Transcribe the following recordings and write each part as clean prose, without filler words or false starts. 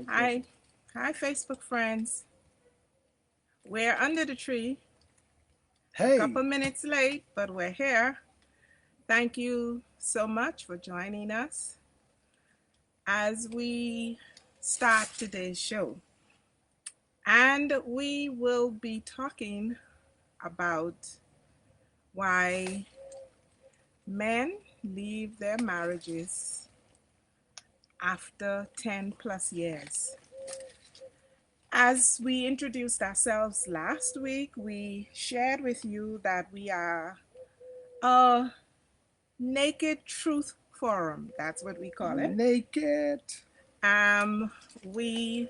Hi, hi, Facebook friends. We're under the tree, a Hey, couple minutes late, but we're here. Thank you so much for joining us as we start today's show. And we will be talking about why men leave their marriages after 10 plus years. As we introduced ourselves last week, we shared with you that we are a Naked Truth Forum. That's what we call it. naked. We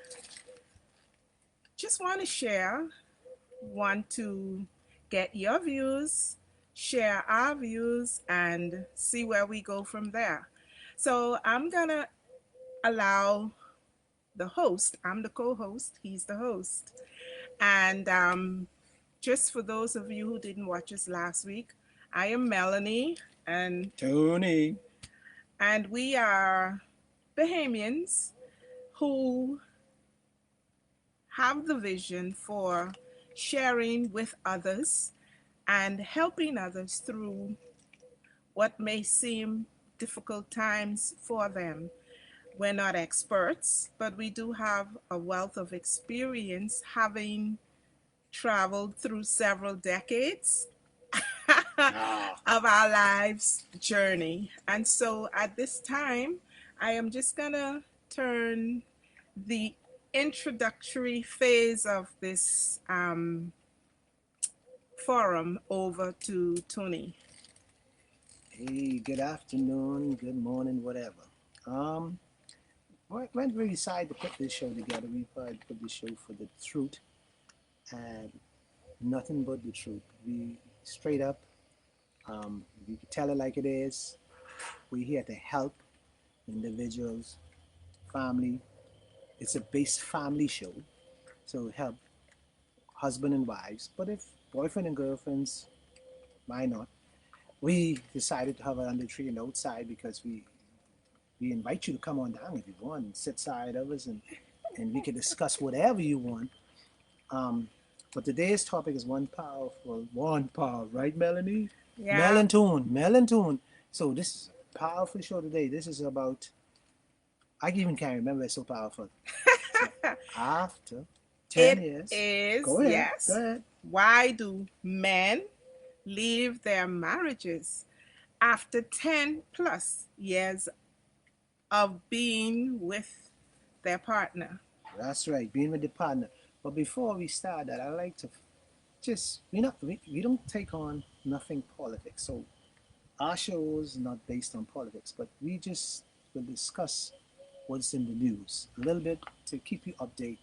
just want to share, want to get your views, share our views, and see where we go from there. So I'm gonna allow the host. I'm the co-host. He's the host, and just for those of you who didn't watch us last week, I am Melanie, and Tony. we are Bahamians who have the vision for sharing with others and helping others through what may seem difficult times for them. We're not experts, but we do have a wealth of experience having traveled through several decades Ah, of our lives journey. And so at this time, I am just going to turn the introductory phase of this forum over to Tony. hey, good afternoon, good morning, whatever. Um, when we decided to put this show together, we put this show for the truth and nothing but the truth. We straight up, we tell it like it is. We're here to help individuals, family. It's a base family show, so help husband and wives. But if boyfriend and girlfriends, why not? We decided to have it under tree and outside because we invite you to come on down if you want and sit side of us and we can discuss whatever you want. Um, but today's topic is one power, right, Melanie? Mel Yeah. and Tone, Mel and Tone. So this is a powerful show today. This is about, I even can't remember, it's so powerful. So after 10 It years, is, go ahead, go yes. ahead. Why do men leave their marriages after 10 plus years of being with their partner? That's right, being with the partner. But before we start that, I like to just, we don't take on nothing politics. So our show is not based on politics, but we just will discuss what's in the news a little bit to keep you updated.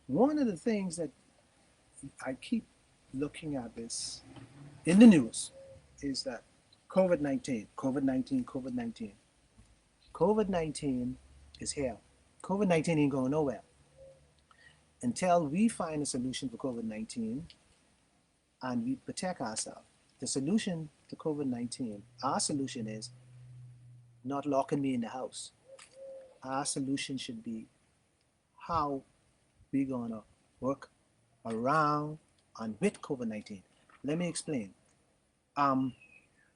One of the things that I keep looking at this in the news is that COVID 19, COVID 19, COVID 19. COVID 19 is here. COVID 19 ain't going nowhere. Until we find a solution for COVID 19 and we protect ourselves, the solution to COVID 19, our solution is not locking me in the house. Our solution should be how we gonna work around and with COVID 19. Let me explain. Um,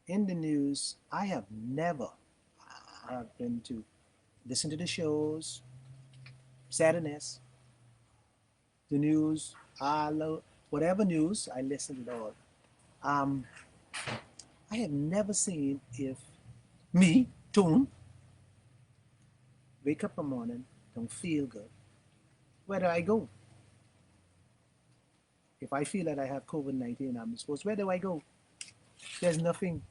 in the news, I have never have been to listen to the shows, sadness, the news, whatever news, I listen to it all. Um, I have never seen if me, Toon, wake up in the morning, don't feel good. Where do I go? If I feel that I have COVID 19, I'm exposed, where do I go? There's nothing.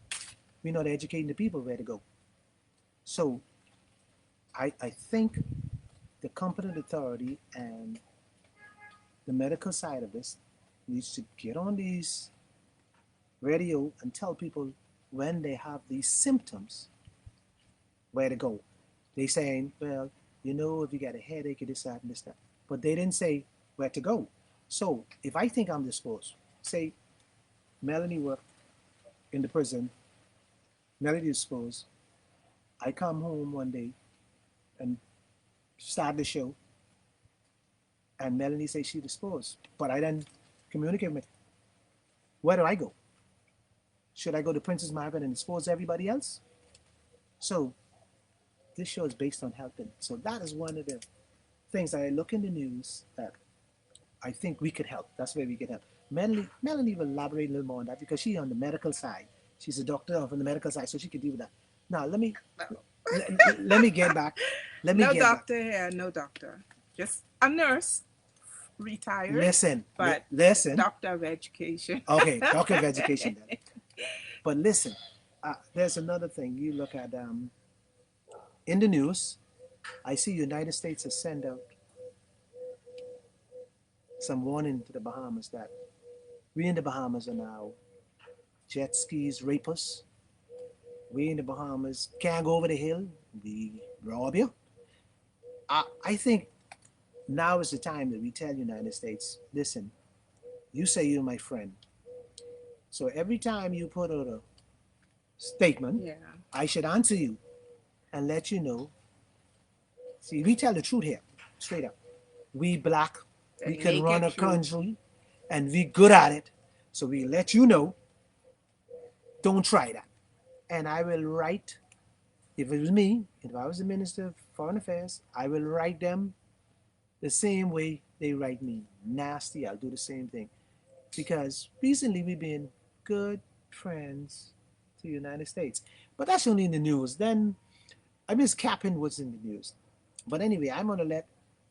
We're not educating the people where to go. So I think the competent authority and the medical side of this needs to get on these radio and tell people when they have these symptoms where to go. They saying, well, if you got a headache, this, that, and this, that. But they didn't say where to go. So if I think I'm disposed, say Melanie worked in the prison, Melanie is disposed, I come home one day and start the show, and Melanie says she disposed. But I then communicate with, where do I go? Should I go to Princess Margaret and dispose everybody else? So this show is based on helping. So that is one of the things that I look in the news that I think we could help. That's where we could help. Melanie will elaborate a little more on that because she's on the medical side. She's a doctor on the medical side, so she could deal with that. Now let me get back. Let me No get back. doctor here, no doctor. Just a nurse, retired, Listen, but listen. doctor of education. Okay, doctor of education then. But listen, there's another thing. You look at in the news. I see United States has sent out some warning to the Bahamas that we in the Bahamas are now jet skis rape us. We in the Bahamas can't go over the hill. We rob you. I think now is the time that we tell United States, listen, you say you're my friend. So every time you put out a statement, Yeah. I should answer you and let you know. See, we tell the truth here, straight up. We black, The we can run naked a truth. country, and we good at it. So we let you know, don't try that. And I will write, if it was me, if I was the Minister of Foreign Affairs, I will write them the same way they write me. Nasty, I'll do the same thing. Because recently we've been good friends to the United States. But that's only in the news. Then I'm just capping what's in the news. But anyway, I'm gonna let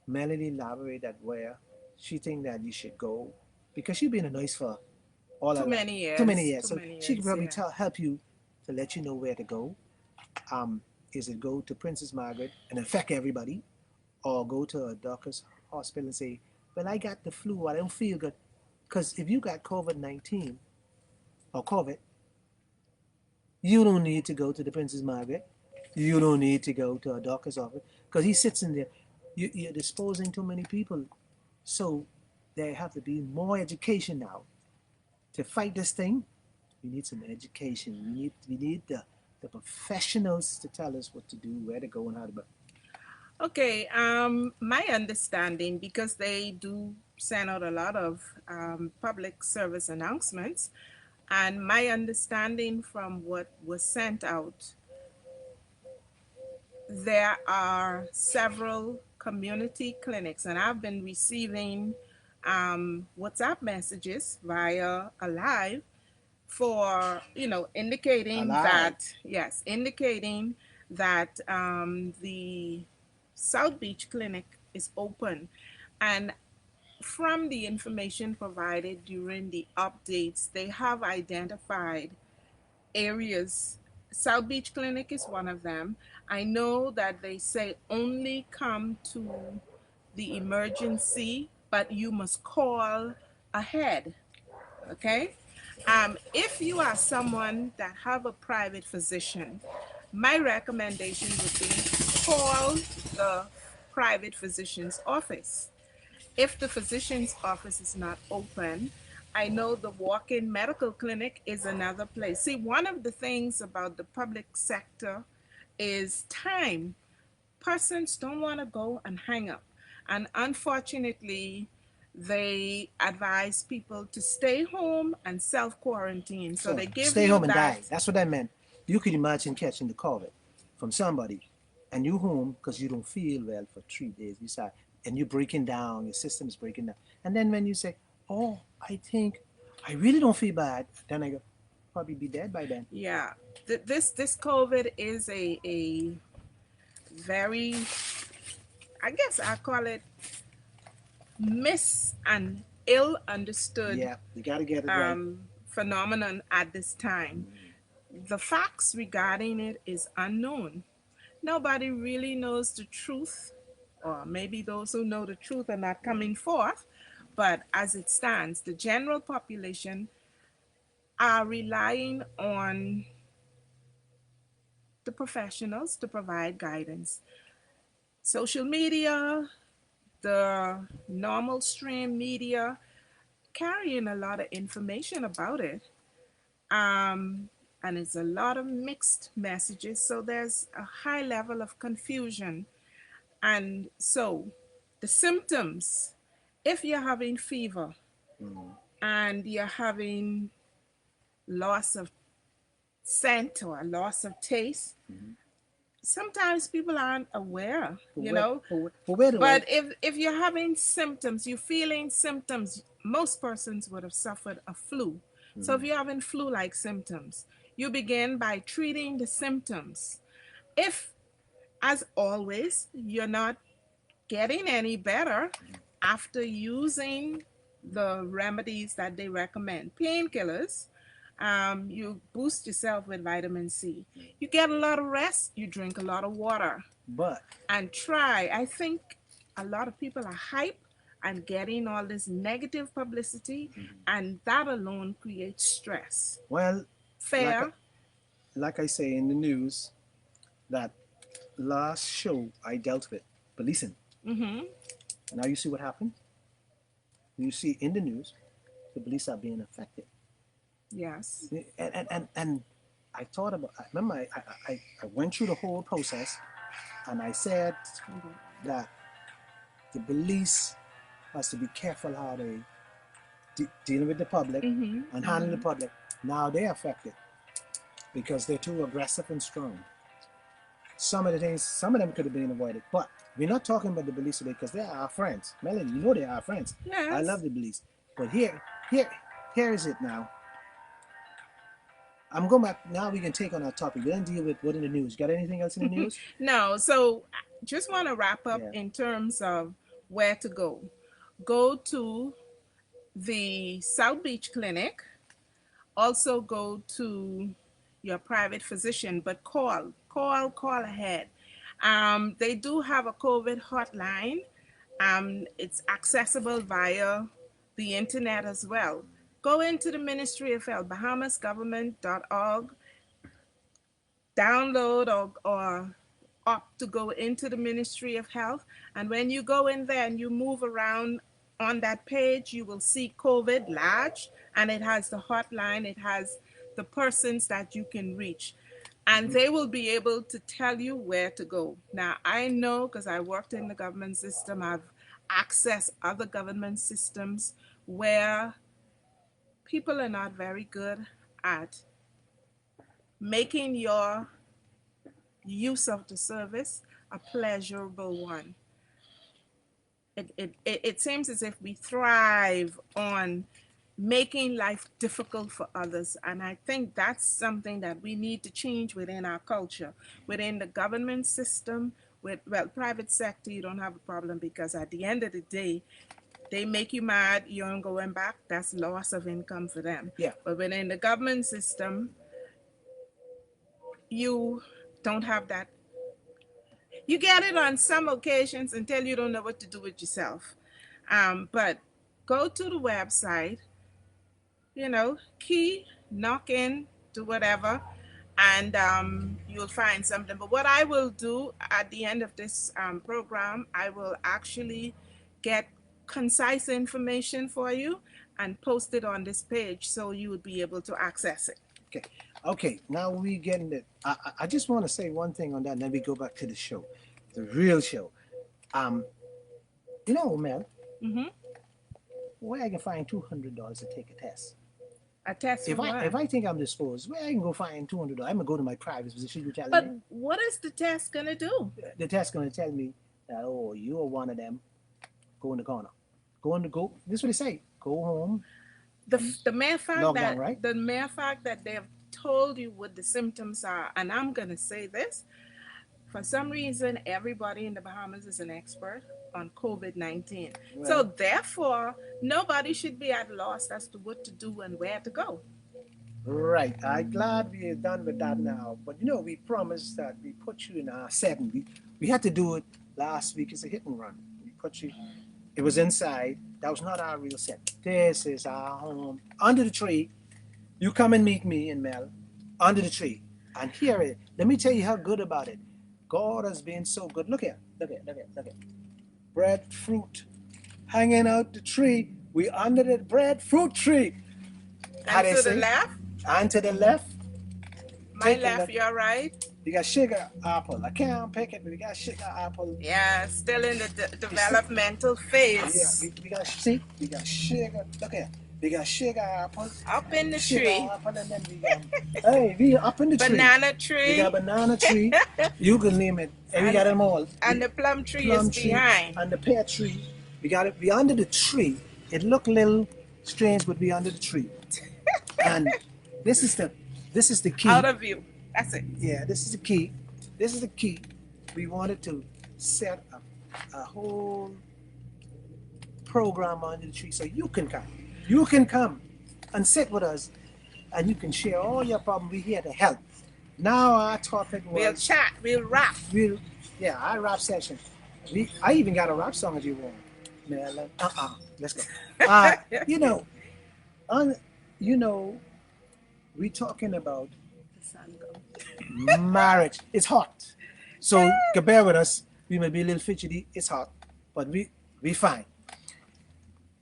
Melanie elaborate that where she think that you should go because she's been a nurse for all her Too life, many too many years. years. Too So many she can years. probably Yeah. help you to let you know where to go. Is it go to Princess Margaret and infect everybody, or go to a doctor's hospital and say, "Well, I got the flu. I don't feel good." Because if you got COVID-19 or COVID, you don't need to go to the Princess Margaret. You don't need to go to a doctor's office because he sits in there. You're disposing too many people. So there have to be more education now to fight this thing. We need some education. We need the professionals to tell us what to do, where to go, and how to. Okay. My understanding, because they do send out a lot of public service announcements, and my understanding from what was sent out, there are several community clinics, and I've been receiving WhatsApp messages via Alive for indicating Alive. that, yes, indicating that the South Beach Clinic is open. And from the information provided during the updates, they have identified areas. South Beach Clinic is one of them. I know that they say only come to the emergency, but you must call ahead. Okay. If you are someone that have a private physician, my recommendation would be call the private physician's office. If the physician's office is not open, I know the walk-in medical clinic is another place. See, one of the things about the public sector is time. Persons don't want to go and hang up. And unfortunately, they advise people to stay home and self quarantine. So So they give stay you home and that. die. That's what that meant. You could imagine catching the COVID from somebody, and you home because you don't feel well for 3 days. Beside, and you're breaking down. Your system is breaking down. And then when you say, "Oh, I think I really don't feel bad," then I go, probably be dead by then. Yeah. This COVID is a very, I guess I call it, mis and ill understood Yeah, you got to get it right. phenomenon at this time. The facts regarding it is unknown. Nobody really knows the truth, or maybe those who know the truth are not coming forth. But as it stands, the general population are relying on the professionals to provide guidance. Social media, the normal stream media, carrying a lot of information about it. Um, and it's a lot of mixed messages. So there's a high level of confusion. And so the symptoms, if you're having fever Mm-hmm. and you're having loss of scent or loss of taste, Mm-hmm. sometimes people aren't aware, But where, the way? But if you're having symptoms, you're feeling symptoms, most persons would have suffered a flu. So if Mm-hmm. you're having flu-like symptoms, you begin by treating the symptoms. If, as always, you're not getting any better after using the remedies that they recommend, painkillers, you boost yourself with vitamin C. You get a lot of rest, you drink a lot of water, But and try. I think a lot of people are hype and getting all this negative publicity, and that alone creates stress. well, like Fair? like I say in the news, that last show I dealt with policing. Mm-hmm. Now you see what happened. You see in the news, the police are being affected, Yes. and I thought about. I remember I went through the whole process, and I said that the police has to be careful how they dealing with the public Mm-hmm. and handling the Mm-hmm. public. Now they're affected because they're too aggressive and strong. Some of the things, some of them could have been avoided, but we're not talking about the police today because they are our friends. Melanie, you know they are our friends. I love Yes. the police, but here, here is it now. I'm going back now. We can take on our topic. We didn't deal with what in the news. Got anything else in the news? No, so just want to wrap up Yeah. in terms of where to go. Go to the South Beach Clinic. Also go to your private physician, but call ahead. They do have a COVID hotline. It's accessible via the internet as well. Go into the Ministry of Health, bahamasgovernment.org, download or opt to go into the Ministry of Health. And when you go in there and you move around on that page, you will see COVID large, and it has the hotline, it has the persons that you can reach. And Mm-hmm. they will be able to tell you where to go. Now, I know because I worked in the government system, I've accessed other government systems where people are not very good at making your use of the service a pleasurable one. It seems as if we thrive on making life difficult for others. And I think that's something that we need to change within our culture, within the government system. With, well, private sector, you don't have a problem because at the end of the day, they make you mad, you aren't going back, that's loss of income for them. Yeah. But within the government system, you don't have that. You get it on some occasions until you don't know what to do with yourself. But go to the website, key, knock in, do whatever, and you'll find something. But what I will do at the end of this program, I will actually get concise information for you and post it on this page so you would be able to access it. Okay. Okay. Now we getting it. I just want to say one thing on that, and then we go back to the show, the real show. Um, Mel, Mm-hmm. where I can find $200 to take a test. A test for what? If I think I'm disposed, where I can go find $200? I'm gonna go to my private physician. You tell But me. what is the test gonna do? The test gonna tell me that you are one of them. Go in the corner. Go. This is what they say. Go home. The mere fact Log that down, right? the mere fact that they have told you what the symptoms are, and I'm gonna say this, for some reason, everybody in the Bahamas is an expert on COVID-19. So Well, therefore, nobody should be at loss as to what to do and where to go. right. I'm glad we are done with that now. But we promised that we put you in our setting. We had to do it last week as a hit and run. We put you. It was inside. That was not our real set. This is our home under the tree. You come and meet me and Mel under the tree and hear it. Let me tell you how good about it. God has been so good. Look here. Look here. Breadfruit hanging out the tree. We under the breadfruit tree. How And they to the say? left, And to the left. my Take a left, look. your right. We got sugar apple. I can't pick it, but we got sugar apple. Yeah, still in the You see? developmental Yeah, phase. we got see, we got sugar. Look here, we got sugar apple, Up in the sugar tree. apple, and then we got hey, we up in the tree. Banana We got tree. banana tree. You can name it, and we and got them all. and the plum tree is Plum tree behind. and the pear tree. We got it. We under the tree. It looked a little strange, but we under the tree. And this is the this is the Out key. of view. That's it. Yeah, this is the key. This is the key. We wanted to set up a whole program under the tree so you can come. You can come and sit with us and you can share all your problems. We're here to help. Now our topic We'll was chat. We'll rap. we'll yeah, our rap session. I even got a rap song if you want. Mel and let's go. You know, on you know, we talking about The sun goes. marriage. It's hot. So bear with us. We may be a little fidgety. It's hot, but we fine.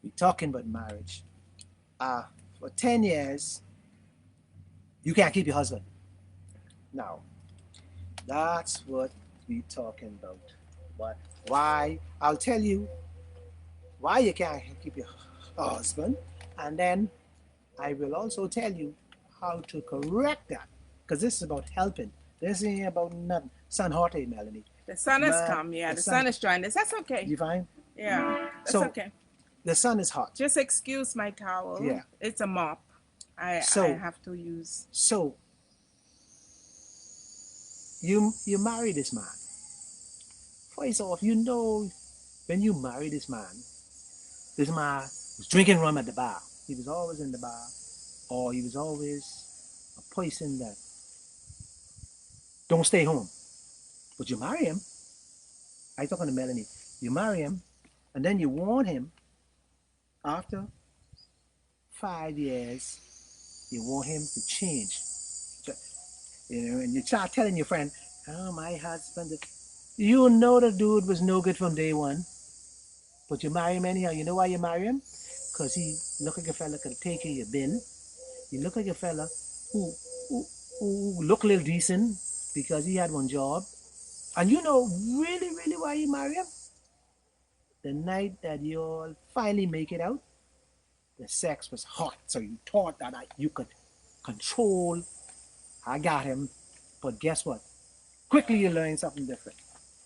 We talking about marriage. For 10 years, you can't keep your husband. Now, that's what we talking about. But why? I'll tell you why you can't keep your husband, and then I will also tell you how to correct that. Because this is about helping. This ain't about nothing. Sun hot, Melanie. The sun has Man, come. Yeah, the the sun. sun is joined us. That's okay. You fine? Yeah, that's So okay. the sun is hot. Just excuse my towel. Yeah. It's a mop. I So- have to use. So you marry this man. First off, you know when you marry this man was drinking rum at the bar. He was always in the bar, or he was always a person that don't stay home. But you marry him. I talking to Melanie. You marry him, and then you warn him. After 5 years, you want him to change. You know, and you start telling your friend, "Oh, my husband." You know the dude was no good from day one, but you marry him anyhow. You know why you marry him? Because he look like a fella could take care of your bin. He look like a fella who, who, who look a little decent because he had one job. And you know really, really why you marry him? The night that you all finally make it out, the sex was hot. So you thought that you could control. I got him. But guess what? Quickly you learn something different.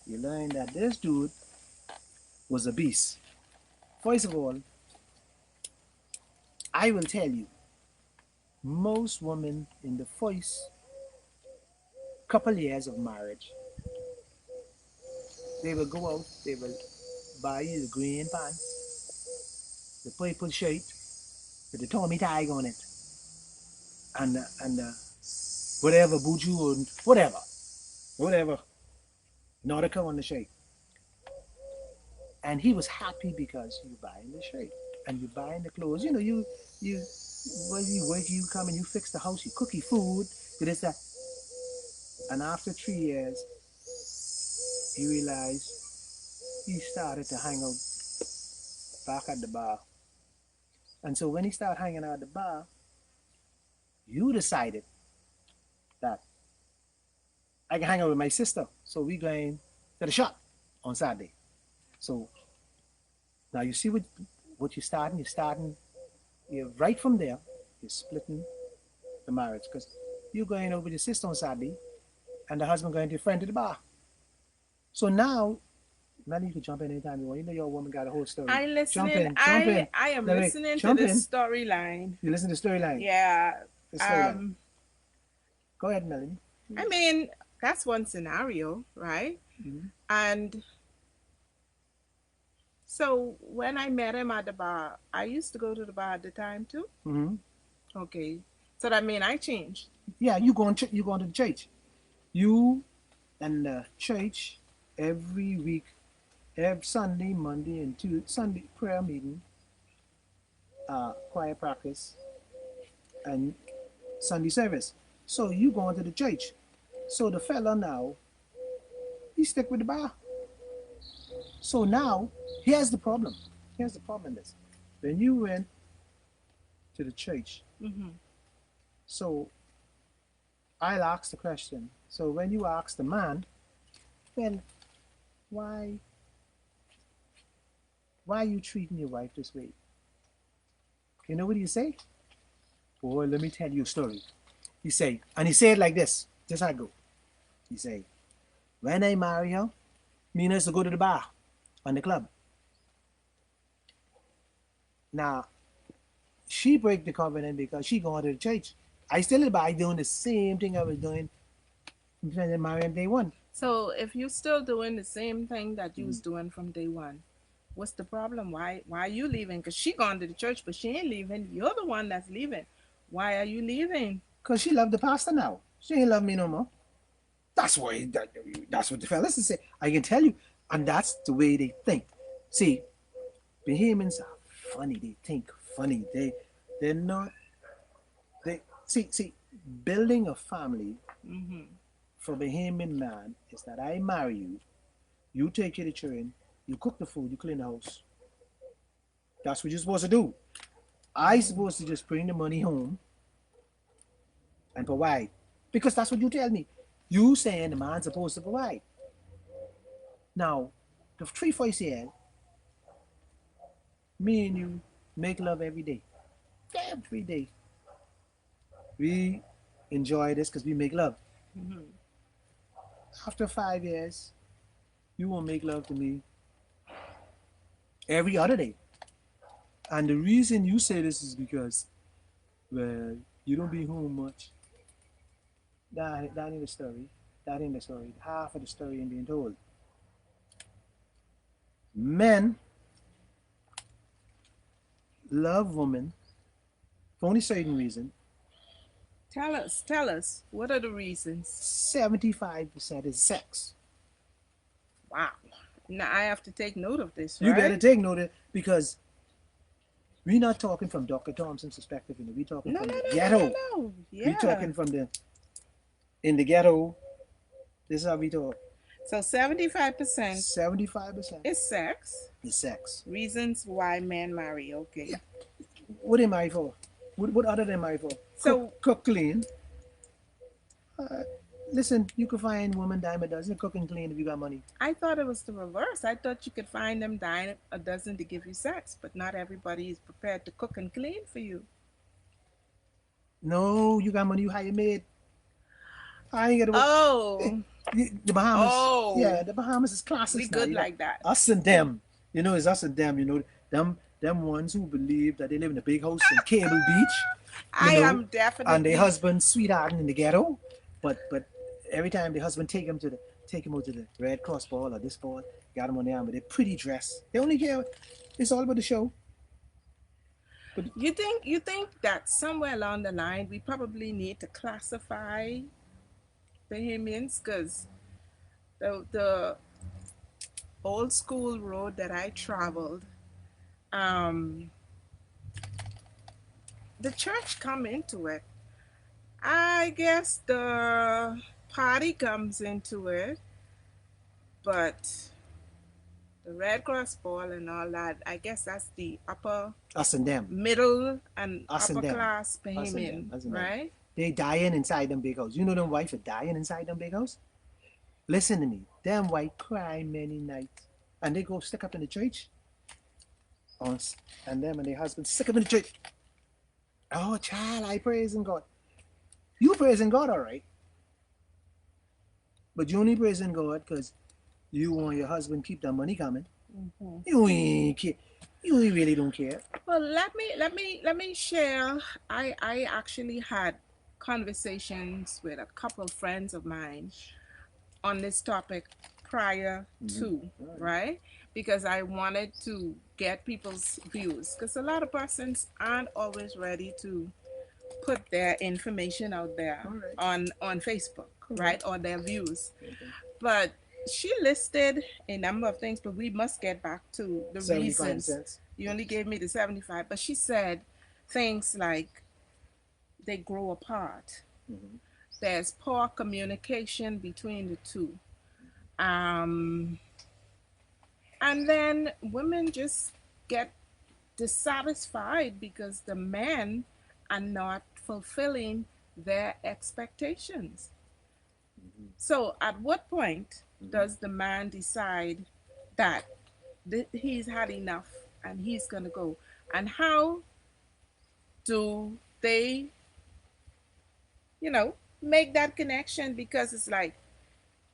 You learn that this dude was a beast. First of all, I will tell you, most women in the first couple years of marriage, they will go out, they will buy you the green pants, the purple shirt with the Tommy tag on it, and whatever buju or whatever Nautica on the shirt. And he was happy because you buying the shirt and you buying the clothes. You know, you when you work, you come and you fix the house, you cook your food, you this that. And after 3 years, he realized he started to hang out back at the bar. And so when he started hanging out at the bar, you decided that I can hang out with my sister. So we going to the shop on Saturday. So now you see what you're starting. You're right from there. You're splitting the marriage because you're going over with your sister on Saturday, and the husband going to your friend to the bar. So now you can jump in anytime you want. You know your woman got a whole story. I listening. Jump in. I am No, listening to jump the in. storyline. You listen to the storyline. Yeah. The storyline. Go ahead, Melanie. I mean, that's one scenario, right? Mhm. And so when I met him at the bar, I used to go to the bar at the time too. Mm-hmm. Okay. So that means I changed. Yeah, you going to the church. You and the church every week, every Sunday, Monday, and Tuesday, Sunday prayer meeting, choir practice, and Sunday service. So you going to the church. So the fella now, he stick with the bar. So now, here's the problem. Here's the problem is, when you went to the church, Mm-hmm. so I'll ask the question. So when you ask the man, well, why why are you treating your wife this way? You know what you say? Boy, let me tell you a story. He say, and he say it like this, just how I go. He say, when I marry her, me and her used to go to the bar on the club. Now, she break the covenant because she going to the church. I still by doing the same thing I was doing when I married day one. So if you're still doing the same thing that you Mm-hmm. was doing from day one, what's the problem? Why are you leaving? Because she gone to the church, but she ain't leaving. You're the one that's leaving. Why are you leaving? Because she love the pastor now. She ain't love me no more. That's what the fellas say. I can tell you. And that's the way they think. See, Bahamians are funny. They think funny. They're not they see building a family Mm-hmm. for Bahamian man is that I marry you, you take care of the children, you cook the food, you clean the house. That's what you're supposed to do. I Mm-hmm. supposed to just bring the money home and provide. Because that's what you tell me. You saying the man's supposed to provide. Now, the three voice here, me and you make love every day. Every day. We enjoy this because we make love. Mm-hmm. After 5 years, you will make love to me every other day. And the reason you say this is because, well, you don't be home much. That ain't the story. That ain't the story. Half of the story ain't being told. Men love women for only certain reason. Tell us, what are the reasons? 75% is sex. Wow. Now I have to take note of this, You better right? take note of it because we're not talking from Dr. Thompson's perspective. We're talking No, from no, the no, no, ghetto. no, no. We're Yeah. talking from the in the ghetto. This is how we talk. So 75% 75% is sex. is sex. Reasons why men marry. Okay. Yeah. What am I for? What other than I for? So Cook, clean. Uh, Listen, you can find woman dime a dozen cook and clean if you got money. I thought it was the reverse. I thought you could find them dying a dozen to give you sex, but not everybody is prepared to cook and clean for you. No, you got money, you hire a maid. I ain't got to. Oh, The Bahamas, yeah, oh, the Bahamas is we classics now. good You know, like that. us and them. You know, it's us and them. You know, them ones who believe that they live in a big house in Cable Beach. You I know, am and their definitely. husband sweethearting in the ghetto. But every time the husband take him out to the Red Cross ball or this ball, got him on the arm with a pretty dress. They only care. It's all about the show. But You think that somewhere along the line we probably need to classify Bahamians because the old school road that I traveled, um, the church come into it. I guess the party comes into it, but the Red Cross ball and all that, I guess that's the upper, us and them, middle, and us and upper them, class us and them, Bahamian, us and them. right? They dying inside them big house. You know them wife are dying inside them big house. Listen to me. Them white cry many nights. And they go stick up in the church. On, and them and their husband stick up in the church. Oh, child, I praising God. You praising God, all right. But you only praising God because you want your husband keep that money coming. Mm-hmm. You ain't care. You really don't care. Well, let me share. I actually had conversations with a couple of friends of mine on this topic prior Mm-hmm. to, Right. right? Because I wanted to get people's views because a lot of persons aren't always ready to put their information out there All right. on Facebook, right? Correct. Or their views. Okay. But she listed a number of things, but we must get back to the 75 reasons. cents. You only gave me the 75, but she said things like they grow apart. Mm-hmm. There's poor communication between the two. Um, and then women just get dissatisfied because the men are not fulfilling their expectations. Mm-hmm. So, at what point Mm-hmm. does the man decide that he's had enough and he's going to go? And how do they, you know, make that connection? Because it's like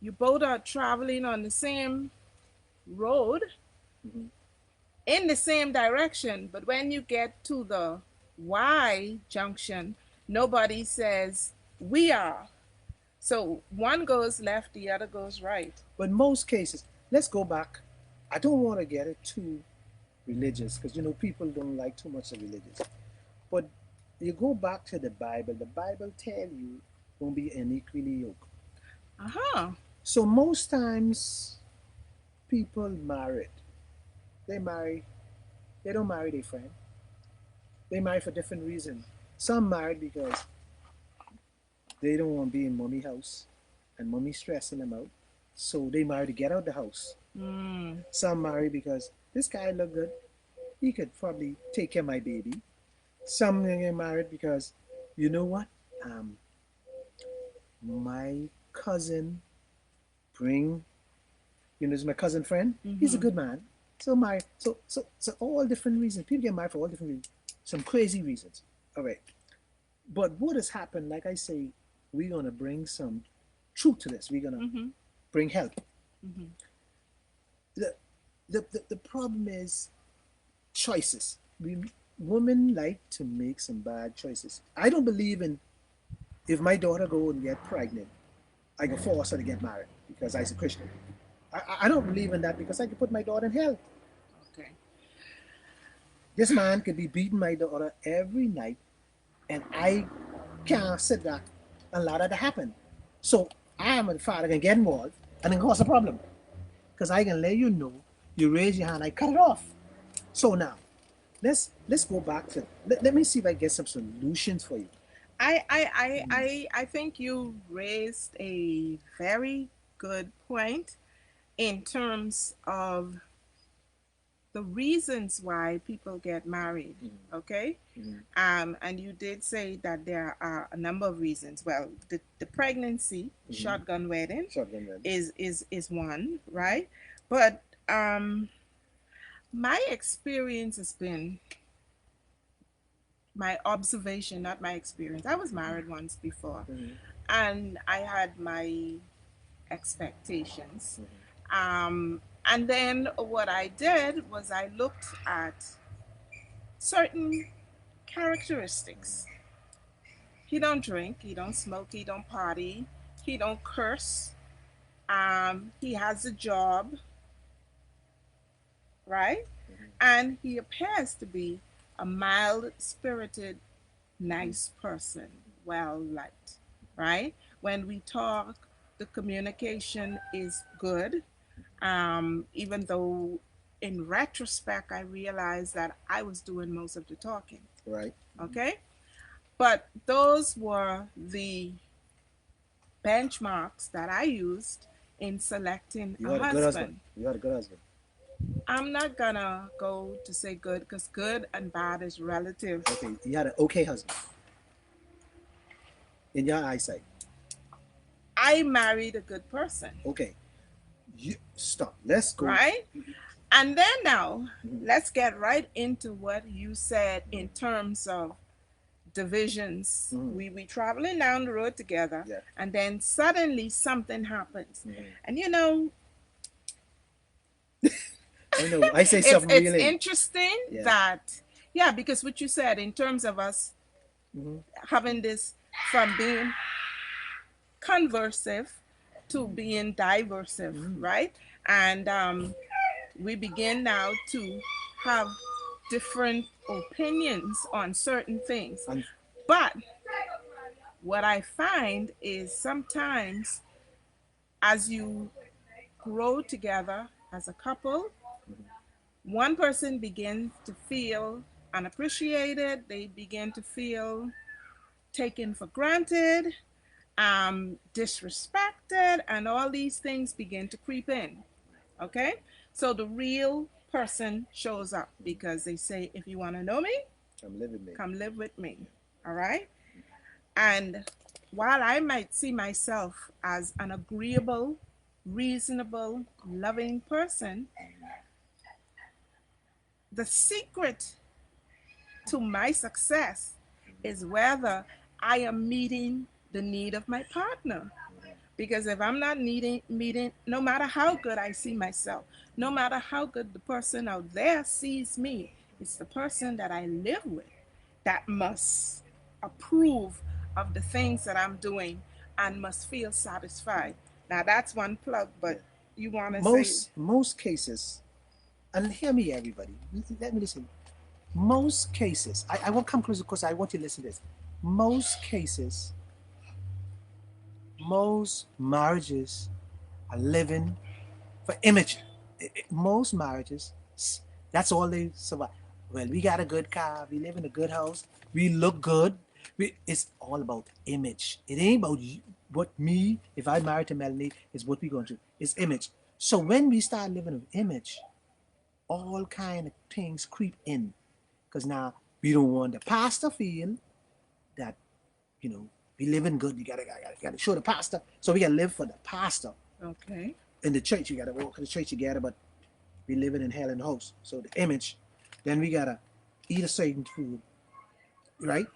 you both are traveling on the same road Mm-hmm. in the same direction, but when you get to the Y junction, nobody says we are. So one goes left, the other goes right. But most cases, let's go back. I don't want to get it too religious because people don't like too much of religious. But you go back to the Bible. The Bible tell you don't be unequally yoked. Uh huh. So most times people married, they marry. They don't marry their friend. They marry for different reasons. Some married because they don't want to be in mommy house, and mommy stressing them out. So they marry to get out the house. Mm. Some marry because this guy look good. He could probably take care of my baby. Some get married because, you know what? Um, my cousin bring, is my cousin friend. He's a Mm-hmm. good man. So my so all different reasons. People get married for all different reasons. Some crazy reasons. All right. But what has happened? Like I say, we're gonna bring some truth to this. We're gonna Mm-hmm. bring help. Mm-hmm. The the problem is choices. Women like to make some bad choices. I don't believe in, if my daughter go and get pregnant, I can force her to get married because I'm a Christian. I don't believe in that because I could put my daughter in hell. Okay. This man could be beating my daughter every night, and I can't sit back and allow that to happen. So I am a father can get involved and then cause a problem because I can let you know. You raise your hand, I cut it off. So now let's go back to let me see if I get some solutions for you. I think you raised a very good point in terms of the reasons why people get married. Mm-hmm. Okay. Mm-hmm. And you did say that there are a number of reasons. Well, the pregnancy, Mm-hmm. shotgun wedding, Shotgun red. is one, right? But my experience has been my observation, not my experience. I was Mm-hmm. married once before, Mm-hmm. and I had my expectations. Mm-hmm. And then what I did was I looked at certain characteristics. He don't drink, he don't smoke, he don't party, he don't curse. He has a job, right? Mm-hmm. And he appears to be a mild spirited, Mm-hmm. nice person, well liked, right? When we talk, the communication is good. Even though in retrospect, I realized that I was doing most of the talking, Right. okay? But those were the benchmarks that I used in selecting You a had a good husband. husband. You had a good husband. I'm not gonna go to say good because good and bad is relative. Okay. You had an okay husband in your eyesight. I married a good person, Okay. You stop. Let's go. right? And then now, Mm-hmm. let's get right into what you said in terms of divisions. Mm-hmm. We traveling down the road together, Yeah. and then suddenly something happens. Mm-hmm. And you know, I know. I say it's something it's really. interesting Yeah. that, yeah, because what you said in terms of us Mm-hmm. having this from being conversive to being diversive, Mm-hmm. right? And we begin now to have different opinions on certain things. And But what I find is sometimes as you grow together as a couple, one person begins to feel unappreciated, they begin to feel taken for granted, disrespected, and all these things begin to creep in. Okay? So the real person shows up because they say, if you want to know me, I'm living me. come live with me. All right? And while I might see myself as an agreeable, reasonable, loving person, the secret to my success is whether I am meeting the need of my partner. Because if I'm not meeting, no matter how good I see myself, no matter how good the person out there sees me, it's the person that I live with that must approve of the things that I'm doing and must feel satisfied. Now that's one plug, Yeah. but you want to say, Most cases, and hear me, everybody. Let me listen. Most cases, I won't come close because I want you to listen to this. Most cases, most marriages are living for image. Most marriages, that's all they survive. Well, we got a good car, we live in a good house, we look good. It's all about image. It ain't about what me, if I married to Melanie, is what we going to. It's image. So when we start living with image, all kind of things creep in. Because now we don't want the pastor feel that, you know, we living good. You gotta show the pastor. So we gotta live for the pastor. okay, In the church, you gotta walk in the church together, but we living in hell and host. So the image, then we gotta eat a certain food, right?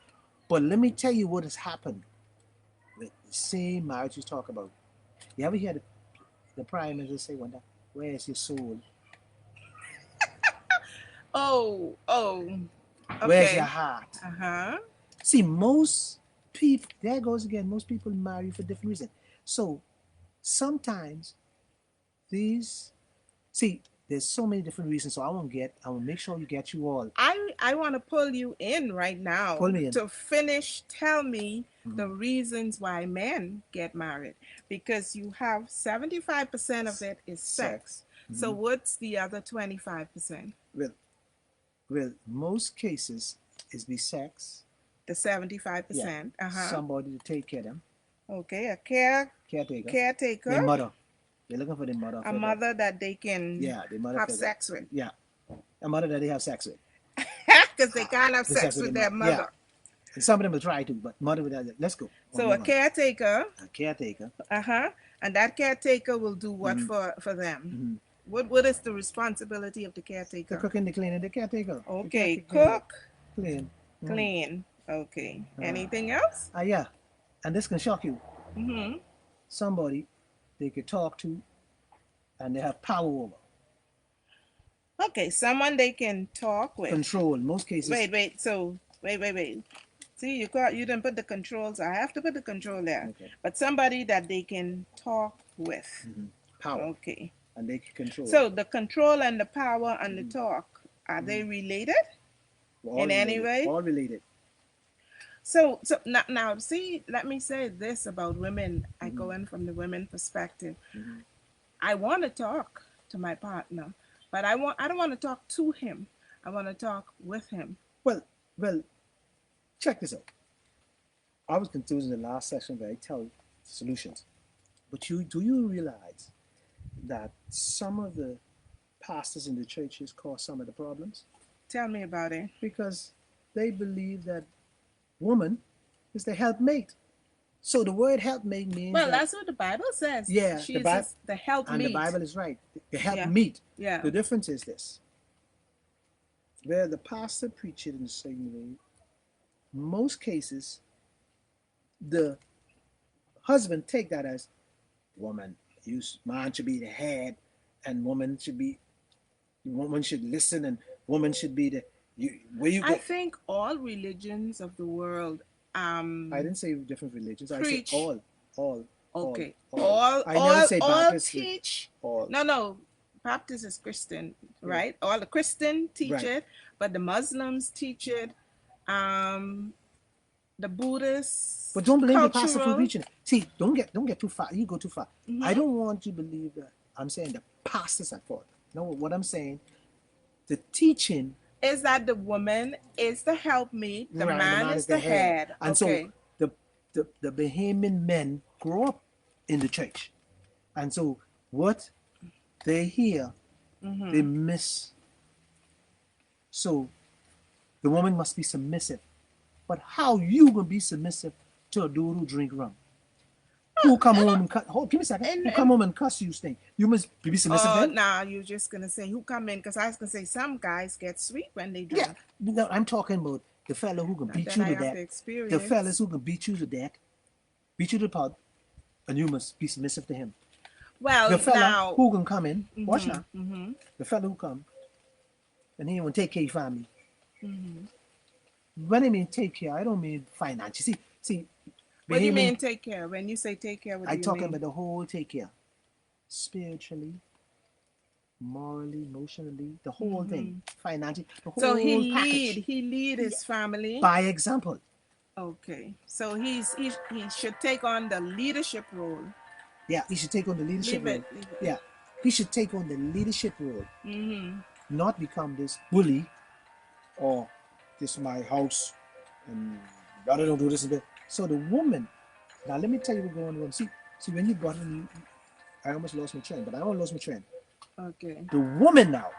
But let me tell you what has happened with the same marriage you talk about. You ever hear the prime minister say one day, "Where's your soul? oh, Where's your okay, heart?" uh-huh. See, most people, there goes again, most people marry for different reasons. So sometimes these, see, there's so many different reasons. So I will make sure you get you all. I want to pull you in right Pull now me in. to finish. Tell me the Mm-hmm. reasons why men get married, because you have 75% of it is sex. Sex. So Mm-hmm. what's the other 25%? Well, most cases is be sex. The Yeah. 75%. Uh-huh. Somebody to take care of them. Okay, a Caretaker. caretaker, Their mother. They're looking for the mother a figure. mother that they can Yeah, the mother have figure. sex with. Yeah. A mother that they have sex with. Because they can't have The sex sex with the with their mother. Yeah. mother. And some of them will try to, but mother without it. Let's go. We'll So a move on. caretaker, A caretaker. uh-huh, and that caretaker will do what Mm-hmm. for them? Mm-hmm. What is the responsibility of the The caretaker? cooking, the cleaning, the caretaker. The Okay, caretaker cook, clean. Mm-hmm. clean. Okay. Uh, Anything else? yeah. And this can shock you. Mm-hmm. Somebody they could talk to and they have power over. Okay, someone they can talk with. Control. In most cases. Wait. So wait. See, you didn't put the controls. I have to put the control there. Okay. But somebody that they can talk with. Mm-hmm. Power. Okay. And they can control. So the control and the power and the Mm-hmm. talk, are they Mm-hmm. related All in any related. way? All related. So now see, let me say this about women. I Mm-hmm. go in from the women perspective. Mm-hmm. I want to talk to my partner, but I don't want to talk to him. I want to talk with him. Well, check this out. I was confused in the last session where I tell solutions. But do you realize that some of the pastors in the churches cause some of the problems? Tell me about it. Because they believe that woman is the helpmate. So the word helpmate means Well, that, that's what the Bible says. yeah, She the is Bible the help and the meet. Bible is right. The help Yeah, meet. yeah. The difference is this: where the pastor preaches in a certain way, most cases the husband take that as woman. Man should be the head, and woman should listen, and woman should be the where you I go. think all religions of the world I didn't say different religions. I said preach. all, Okay. all. I never say All Baptist. teach. All. No. Baptist is Christian, Yeah. right? All the Christian teach Right. it, but the Muslims teach it. Um, the Buddhists, But don't blame the pastor for cultural. preaching it. See, don't get too far. You go too far. I Mm-hmm. don't want you to believe that I'm saying the pastors at fault. No, what I'm saying, the teaching, Is that the woman is the helpmeet, the right, and the man man is is the the head. head. And so Okay. the Bahamian men grow up in the church. And so what they hear, Mm-hmm. they miss. So the woman must be submissive. But how you gonna be submissive to a dude who drink rum? Who come home and cut? Hold, give me a second. Who come and home and cuss you? Stink. You must be submissive to him. nah, you're just gonna say who come in? Because I was gonna say some guys get sweet when they Yeah. drink. No, I'm talking about the fella who can Not beat that you I to have death. the The fellas experience. who can beat you to death, beat you to the pulp, and you must be submissive to him. Well, The fella now, who can come in, watch mm-hmm, now. mm-hmm, The fella who come and he will take care of your family. mm-hmm. When I mean take care, I don't mean finance. See, What do you behaving. mean take care? When you say take care, what do I you talking mean? about the whole take care, spiritually, morally, emotionally, the whole thing, Mm-hmm. financially, the So whole package. he lead Yeah. his family. By example, Okay, so he should take on the leadership role. yeah, he should take on the leadership Leave it, role. leave it. Yeah, he should take on the leadership role, Mm-hmm. not become this bully or this is my house and brother don't do this and that. So the woman, now let me tell you what's going on. See when you brought in, I almost lost my train, but I don't lost my train. Okay. The woman now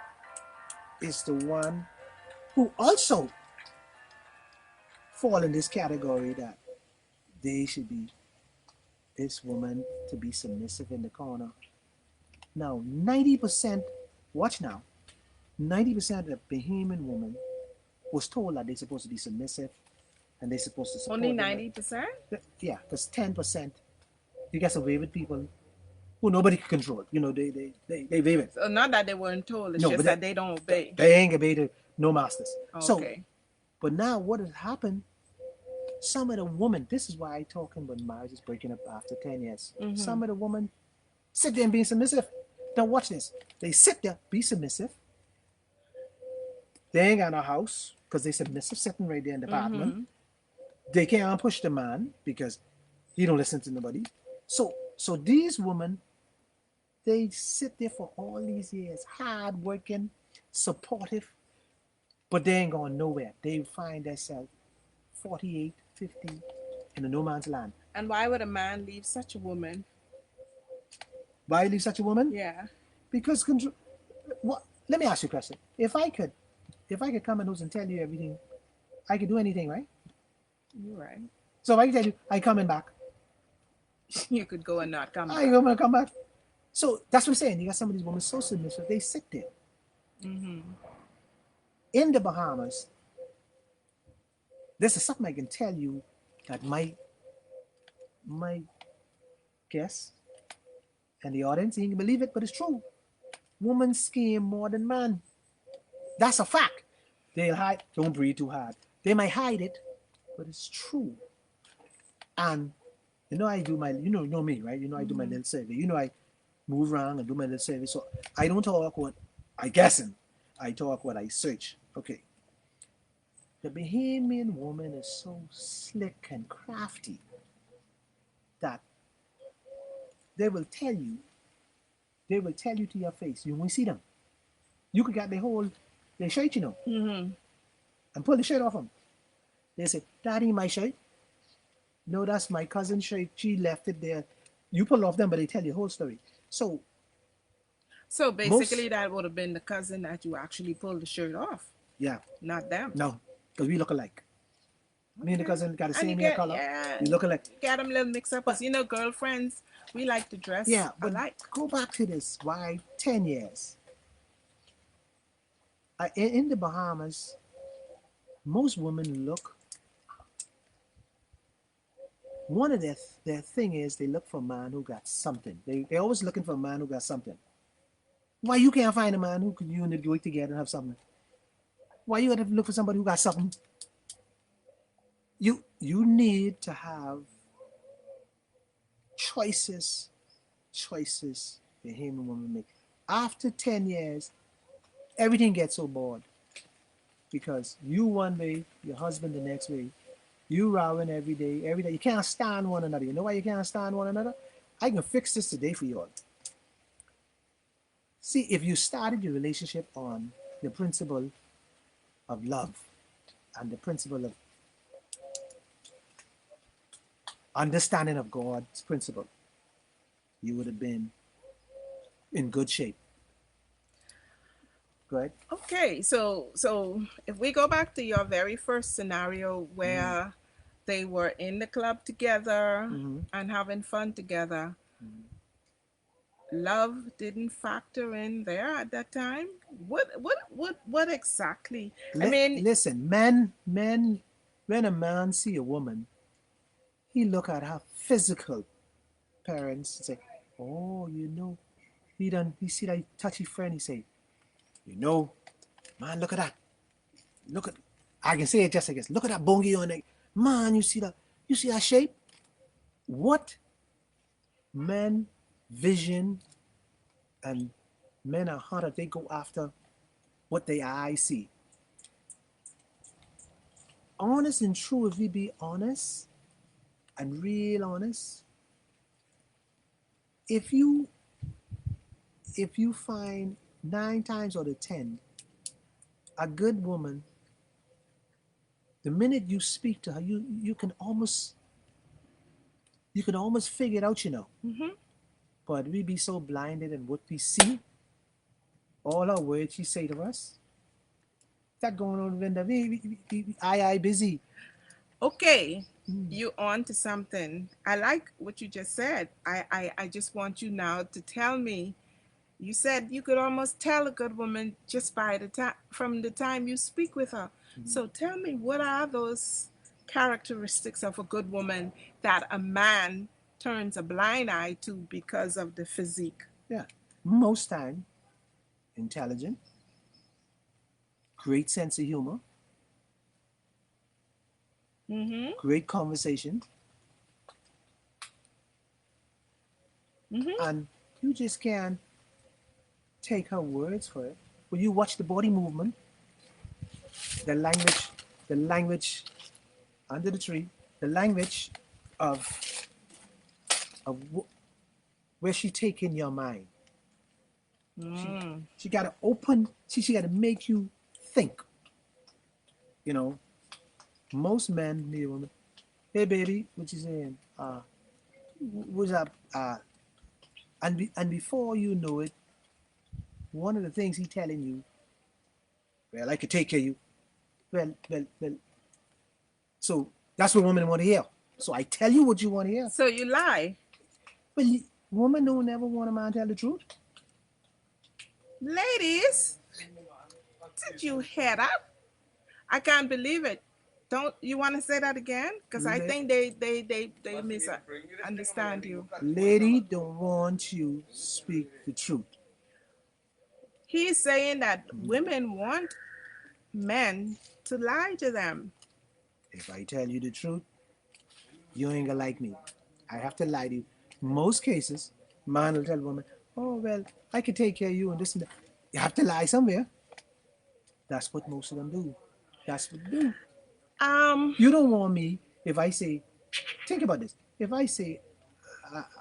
is the one who also fall in this category that they should be this woman to be submissive in the corner. Now, 90%, watch now, 90% of the Bahamian woman was told that they're supposed to be submissive and they're supposed to Only support them. 90%. Yeah, because 10%, you get away with people who nobody can control. You know, they it. So not that they weren't told, it's No, just but that they don't obey. they ain't obeyed no masters. So, Okay. but now what has happened? Some of the women, this is why I talking about marriage is breaking up after 10 years. Mm-hmm. Some of the women sit there and being submissive. Now watch this. They sit there, be submissive. They ain't got no house because they submissive sitting right there in the apartment. Mm-hmm. They can't push the man because he don't listen to nobody. So these women, they sit there for all these years, hard working, supportive, but they ain't going nowhere. They find themselves 48, 50 in a no man's land. And why would a man leave such a woman? Why leave such a woman? Yeah, Because control. What? Let me ask you a question. If I could come and and tell you everything, I could do anything, right? you're right. So if I can tell you, I coming back. You could go and not come I back. gonna come back. So that's what I'm saying. You got some of these women so submissive, they sit there. Mm-hmm. In the Bahamas, this is something I can tell you that my guests and the audience ain't believe it, but it's true. Women scheme more than man. That's a fact. They'll hide. Don't breathe too hard. They might hide it, but it's true. And I do my, know me, right? I do my Mm-hmm. little survey. I move around and do my little survey. So I don't talk what I guessing. I talk what I search. Okay. The Bahamian woman is so slick and crafty that they will tell you, to your face. You won't see them. You could get their shirt, Mm-hmm. and pull the shirt off them. They say, "That ain't my shirt. No, that's my cousin's shirt. She left it there." You pull off them, but they tell you the whole story. So So most, basically, that would have been the cousin that you actually pulled the shirt off, yeah, not them. no, because we look alike. Me and the Okay. cousin got the And you same hair get, color. yeah, We look alike. you get them a little mixed up because But girlfriends, we like to dress yeah, but alike. go back to this. Why 10 years? In the Bahamas, most women look. One of their thing is they look for a man who got something. They always looking for a man who got something. Why you can't find a man who could you and it work together and have something? Why you gotta look for somebody who got something? You need to have choices, choices the human woman make. After 10 years, everything gets so bored because you one way, your husband the next way. You rowing every day, every day. You can't stand one another. You know why you can't stand one another? I can fix this today for you all. See, if you started your relationship on the principle of love and the principle of understanding of God's principle, you would have been in good shape. Go ahead. Okay, so if we go back to your very first scenario Mm. where they were in the club together Mm-hmm. and having fun together. Mm-hmm. Love didn't factor in there at that time. What exactly? I mean, Listen, when a man see a woman, he look at her physical parents and say, "Oh, you know, he see that touchy friend. He say, you know, man, look at that. Look at, I can say it just like this. Look at that bongi on it, man. You see that shape? What men vision and men are hunter. They go after what their eyes see. Honest and true. If we be honest and real honest, if you if you find 9 times out of 10 a good woman, the minute you speak to her, you can almost figure it out, you know. mhm. But we be so blinded in what we see, all our words she say to us. That going on, Linda. I busy. Okay, Mm. you on to something. I like what you just said. I just want you now to tell me. You said you could almost tell a good woman just by the time from the time you speak with her. Mm. So tell me, what are those characteristics of a good woman that a man turns a blind eye to because of the physique? Yeah. Most time, intelligent, great sense of humor, Mm-hmm. great conversation, Mm-hmm. and you just can't take her words for it. When you watch the body movement, the language, the language under the tree, the language of of where she taking your mind. She Mm. she got to open. She got to make you think. You know, most men need a woman. Hey baby, what you saying? What's up? And before you know it, one of the things he telling you, well, I could take care of you. Well. So that's what women want to hear. So I tell you what you want to hear. So you lie. But women don't never want a man to tell the truth. Ladies, did you hear that? I can't believe it. Don't you want to say that again? Because I think they misunderstand you. Lady don't want you speak the truth. He's saying that Mhm. women want men to lie to them. If I tell you the truth, you ain't gonna like me. I have to lie to you. Most cases, man will tell woman, "Oh well, I can take care of you and this and that." You have to lie somewhere. That's what most of them do. That's what they do. Um, You don't want me if I say, think about this. If I say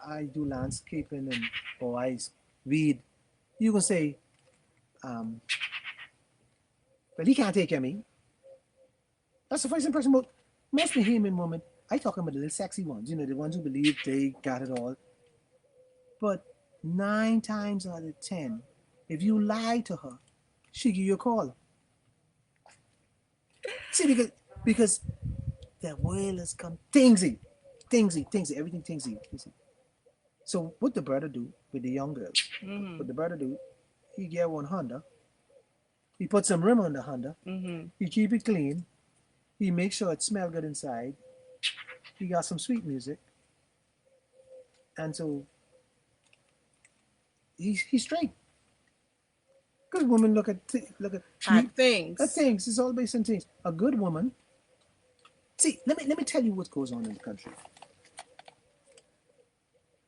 I do landscaping and or I weed, you can say, um, well, he can't take care of me. That's the first impression. But most Bahamian women, I talking about the little sexy ones, you know, the ones who believe they got it all. But 9 times out of 10, if you lie to her, she give you a call. See, because the world has come tingsy, everything tingsy, tingsy. So what the brother do with the young girl? mm-hmm, What the brother do? He get one Honda. He put some rim on the Honda. mm-hmm. He keep it clean. He make sure it smell good inside. He got some sweet music, and so he's straight. Good woman look at At at things. things. It's all based on things. A good woman. See, let me tell you what goes on in the country.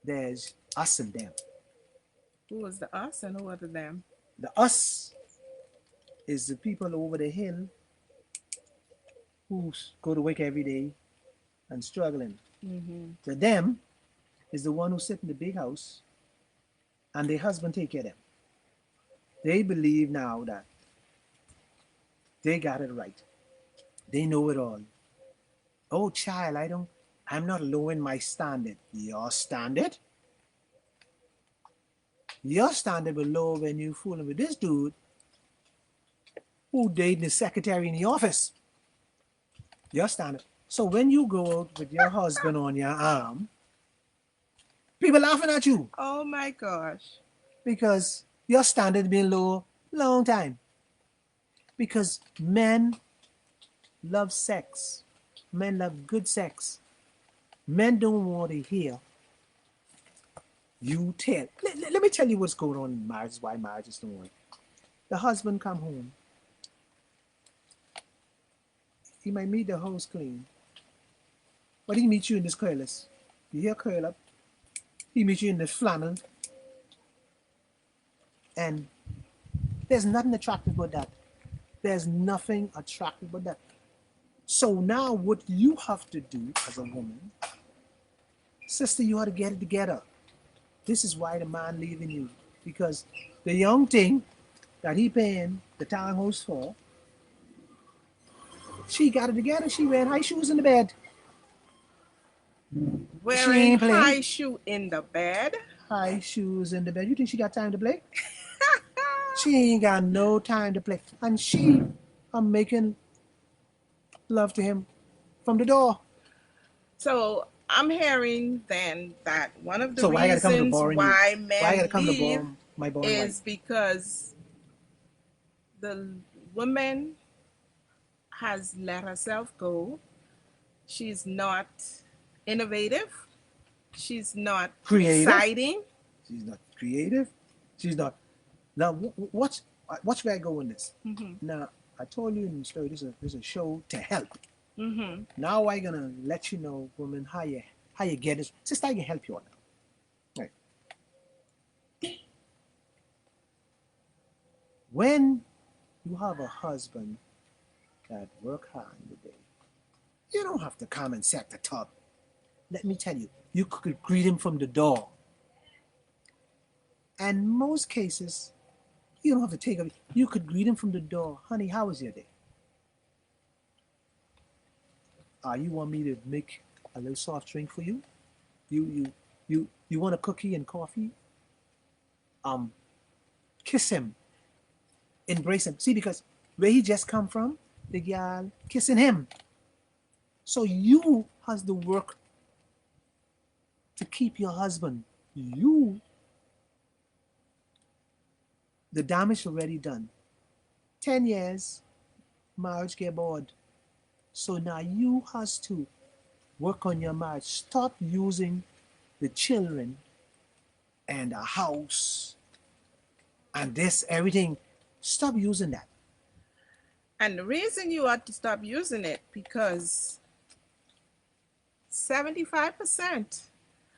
There's us and them. Who was the us and who were the them? The us is the people over the hill who go to work every day and struggling. Mm-hmm. The them is the one who sit in the big house and their husband take care of them. They believe now that they got it right. They know it all. Oh, child, I'm not lowering my standard. Your standard? Your standard will lower when you fooling with this dude who dating the secretary in the office. Your standard. So when you go out with your husband on your arm, people laughing at you Oh my gosh. because your standard been low long time. Because men love sex. Men love good sex. Men don't want to hear you tell. Let me tell you what's going on in marriage, why marriages don't work. The husband come home. He might meet the house clean, but he meets you in this curless. You hear curl up. He meets you in the flannel, and there's nothing attractive about that. There's nothing attractive about that. So now what you have to do as a woman, sister, you ought to get it together. This is why the man leaving you. Because the young thing that he paying the townhouse for, she got it together. She wearing high shoes in the bed. She Wearing ain't playing. high shoe in the bed. High shoes in the bed. You think she got time to play? She ain't got no time to play. And she are making love to him from the door. So I'm hearing then that one of the So why I gotta come to reasons boring you? why Why I gotta men come to leave bore my boring wife? is because the woman has let herself go. She's not innovative. She's not Creative? exciting. She's not creative. She's not. Now, watch where I go in this. Mm-hmm. Now, I told you in the story, this is a show to help. Mm-hmm. Now I'm gonna let you know, woman, how you get this. Sister, I can help you on that. Right. When you have a husband that work hard in the day, you don't have to come and set the tub. Let me tell you, you could greet him from the door. And most cases, you don't have to take him. You could greet him from the door. Honey, how was your day? You want me to make a little soft drink for you? You want a cookie and coffee? Um, Kiss him, embrace him. See, because where he just come from, the girl kissing him. So you has the work to keep your husband. You, the damage already done. 10 years, marriage get bored. So now you has to work on your marriage. Stop using the children and a house and this everything. Stop using that. And the reason you ought to stop using it because 75%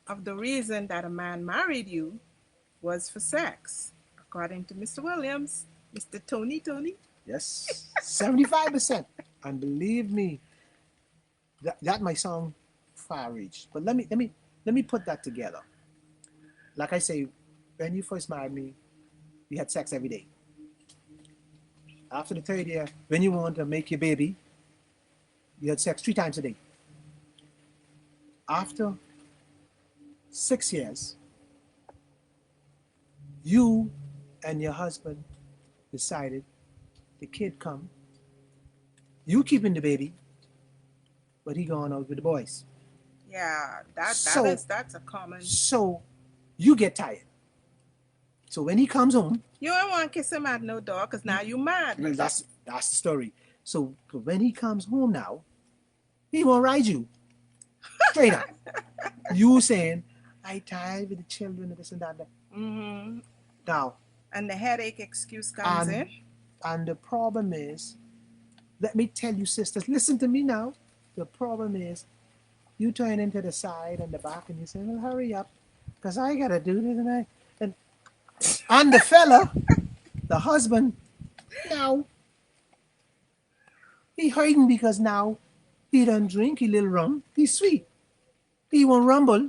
of the reason that a man married you was for sex, according to Mr. Williams, Mr. Tony. Yes, 75%. And believe me, that might sound far reach, but let me put that together. Like I say, when you first married me, we had sex every day. After the third year, when you want to make your baby, you had sex 3 times a day. After 6 years, you and your husband decided the kid come, you keeping the baby, but he going out with the boys. Yeah, So that's a common. so you get tired. So when he comes home, You don't want to kiss him at no door because now you mad. well, that's the story. So when he comes home now, he won't ride you straight up. You saying, I tired with the children and this and that. Mm-hmm. Now, And the headache excuse comes in. and the problem is, let me tell you, sisters, listen to me now. The problem is, you turn into the side and the back, and you say, "Well, hurry up, because I gotta do this and the fella, the husband, now he hurting because now he done drink a little rum. He's sweet. He won't rumble,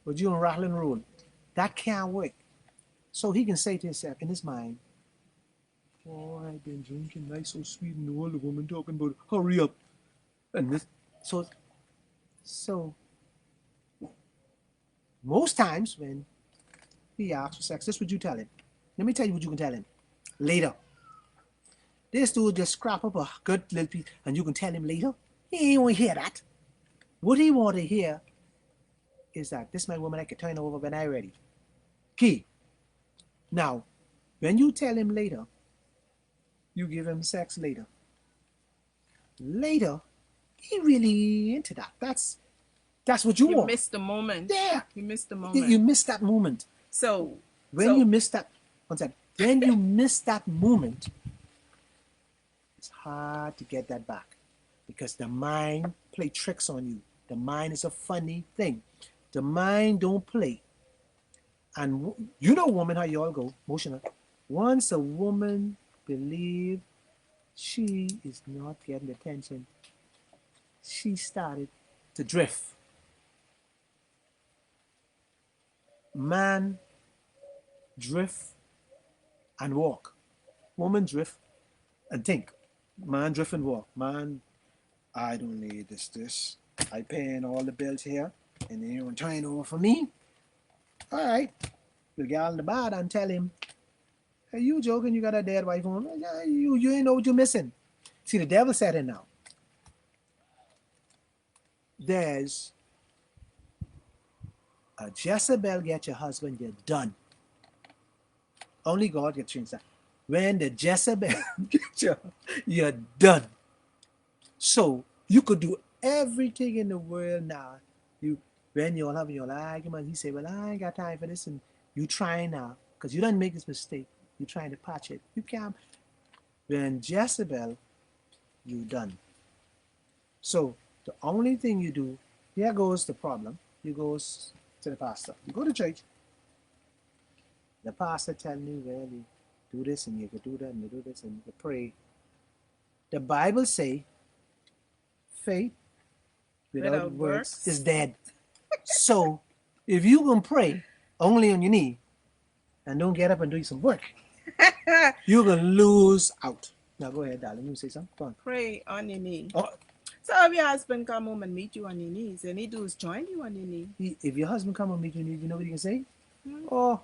but you don't rattle and roll. That can't work. So he can say to himself in his mind, "Oh, I've been drinking nice, so sweet, and all the woman talking about hurry up." And this, so, so most times when he asks for sex, this is what you tell him. Let me tell you what you can tell him later. This dude just scrap up a good little piece, and you can tell him later. He ain't want to hear that. What he want to hear is that this my woman I can turn over when I ready. Key. Now, when you tell him later, you give him sex later. Later, he really into that. That's what you You want. missed the moment. Yeah. You missed the You moment. miss that moment. So, When you miss that, one second. When you miss that moment, it's hard to get that back because the mind play tricks on you. The mind is a funny thing. The mind don't play. And you know, woman, how you all go emotional. Once a woman believe she is not getting attention, she started to drift. Man drift and walk. Woman drift and think. Man drift and walk. Man, I don't need this. I paying all the bills here, and then you're trying over for me. All right. The gal in the bar and tell him, hey, you joking? You got a dead wife home? You ain't know what you're missing. See, the devil said it now. There's a Jezebel get your husband, you're done. Only God can change that. When the Jezebel get you, you're done. So you could do everything in the world now. You when you're having your argument, you say, well, I ain't got time for this, and you trying now, because you don't make this mistake. You're trying to patch it. You can't. When Jezebel, you done. So the only thing you do, here goes the problem. You goes to the pastor. You go to church. The pastor telling you, well, you do this and you can do that and you do this and you pray. The Bible say, faith without works is dead. So if you gonna pray only on your knee and don't get up and do some work, you're gonna lose out. Now go ahead, darling. You say something. Go on. pray on your knee. Oh, So if your husband come home and meet you on your knees, and he do is join you on your knee. if your husband come and meet you, you know what you can say? Oh,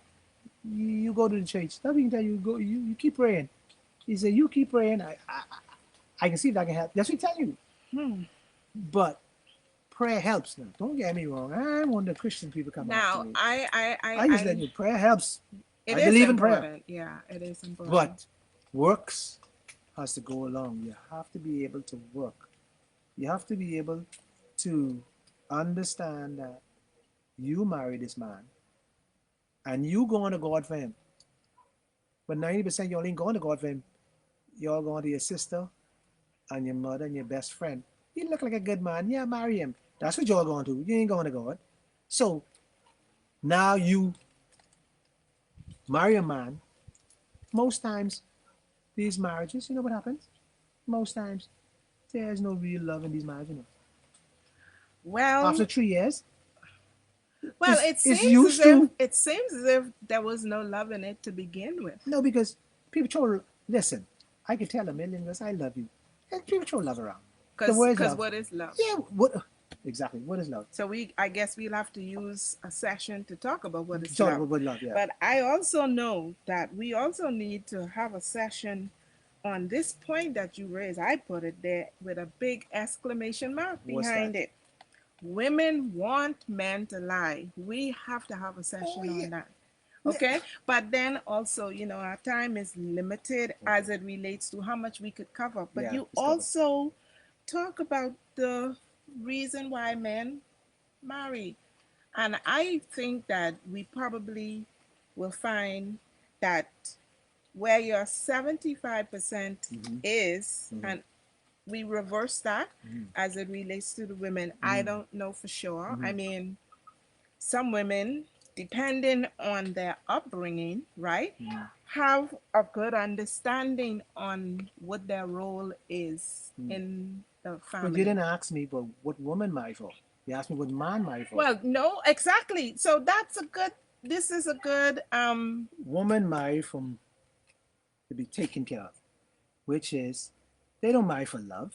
you go to the church. Nothing can tell you go. You keep praying. He said, you keep praying. I can see if I can help. That's what he tell you. But prayer helps now. Don't get me wrong. I want the Christian people coming Now, after me. I just let you. Prayer helps. It I is believe important. in prayer. Yeah, it is important. But works has to go along. You have to be able to work. You have to be able to understand that you marry this man and you going to God for him. But 90% you all ain't going to God for him. You're going to your sister and your mother and your best friend. He look like a good man. Yeah, marry him. That's what you're going to. You ain't going to God. So now you marry a man. Most times, these marriages, you know what happens? Most times, there's no real love in these marriages. You know? Well, after 3 years, it seems as if there was no love in it to begin with. No, because people throw. Listen, I could tell a million girls I love you, and people throw love around. Because what is love? Yeah, what exactly? What is love? So I guess we'll have to use a session to talk about what is Talk love. about love, yeah. But I also know that we also need to have a session on this point that you raised. I put it there with a big exclamation mark behind it. Women want men to lie. We have to have a session on that. Okay, but then also, our time is limited as it relates to how much we could cover. But you also talk about the reason why men marry. And I think that we probably will find that where your 75% is, and we reverse that as it relates to the women, I don't know for sure. I mean, some women, depending on their upbringing, right, have a good understanding on what their role is in the family. But you didn't ask me, but what woman marry for? You asked me what man marry for. Well, no, exactly. So this is a good woman marry from to be taken care of, which is they don't marry for love.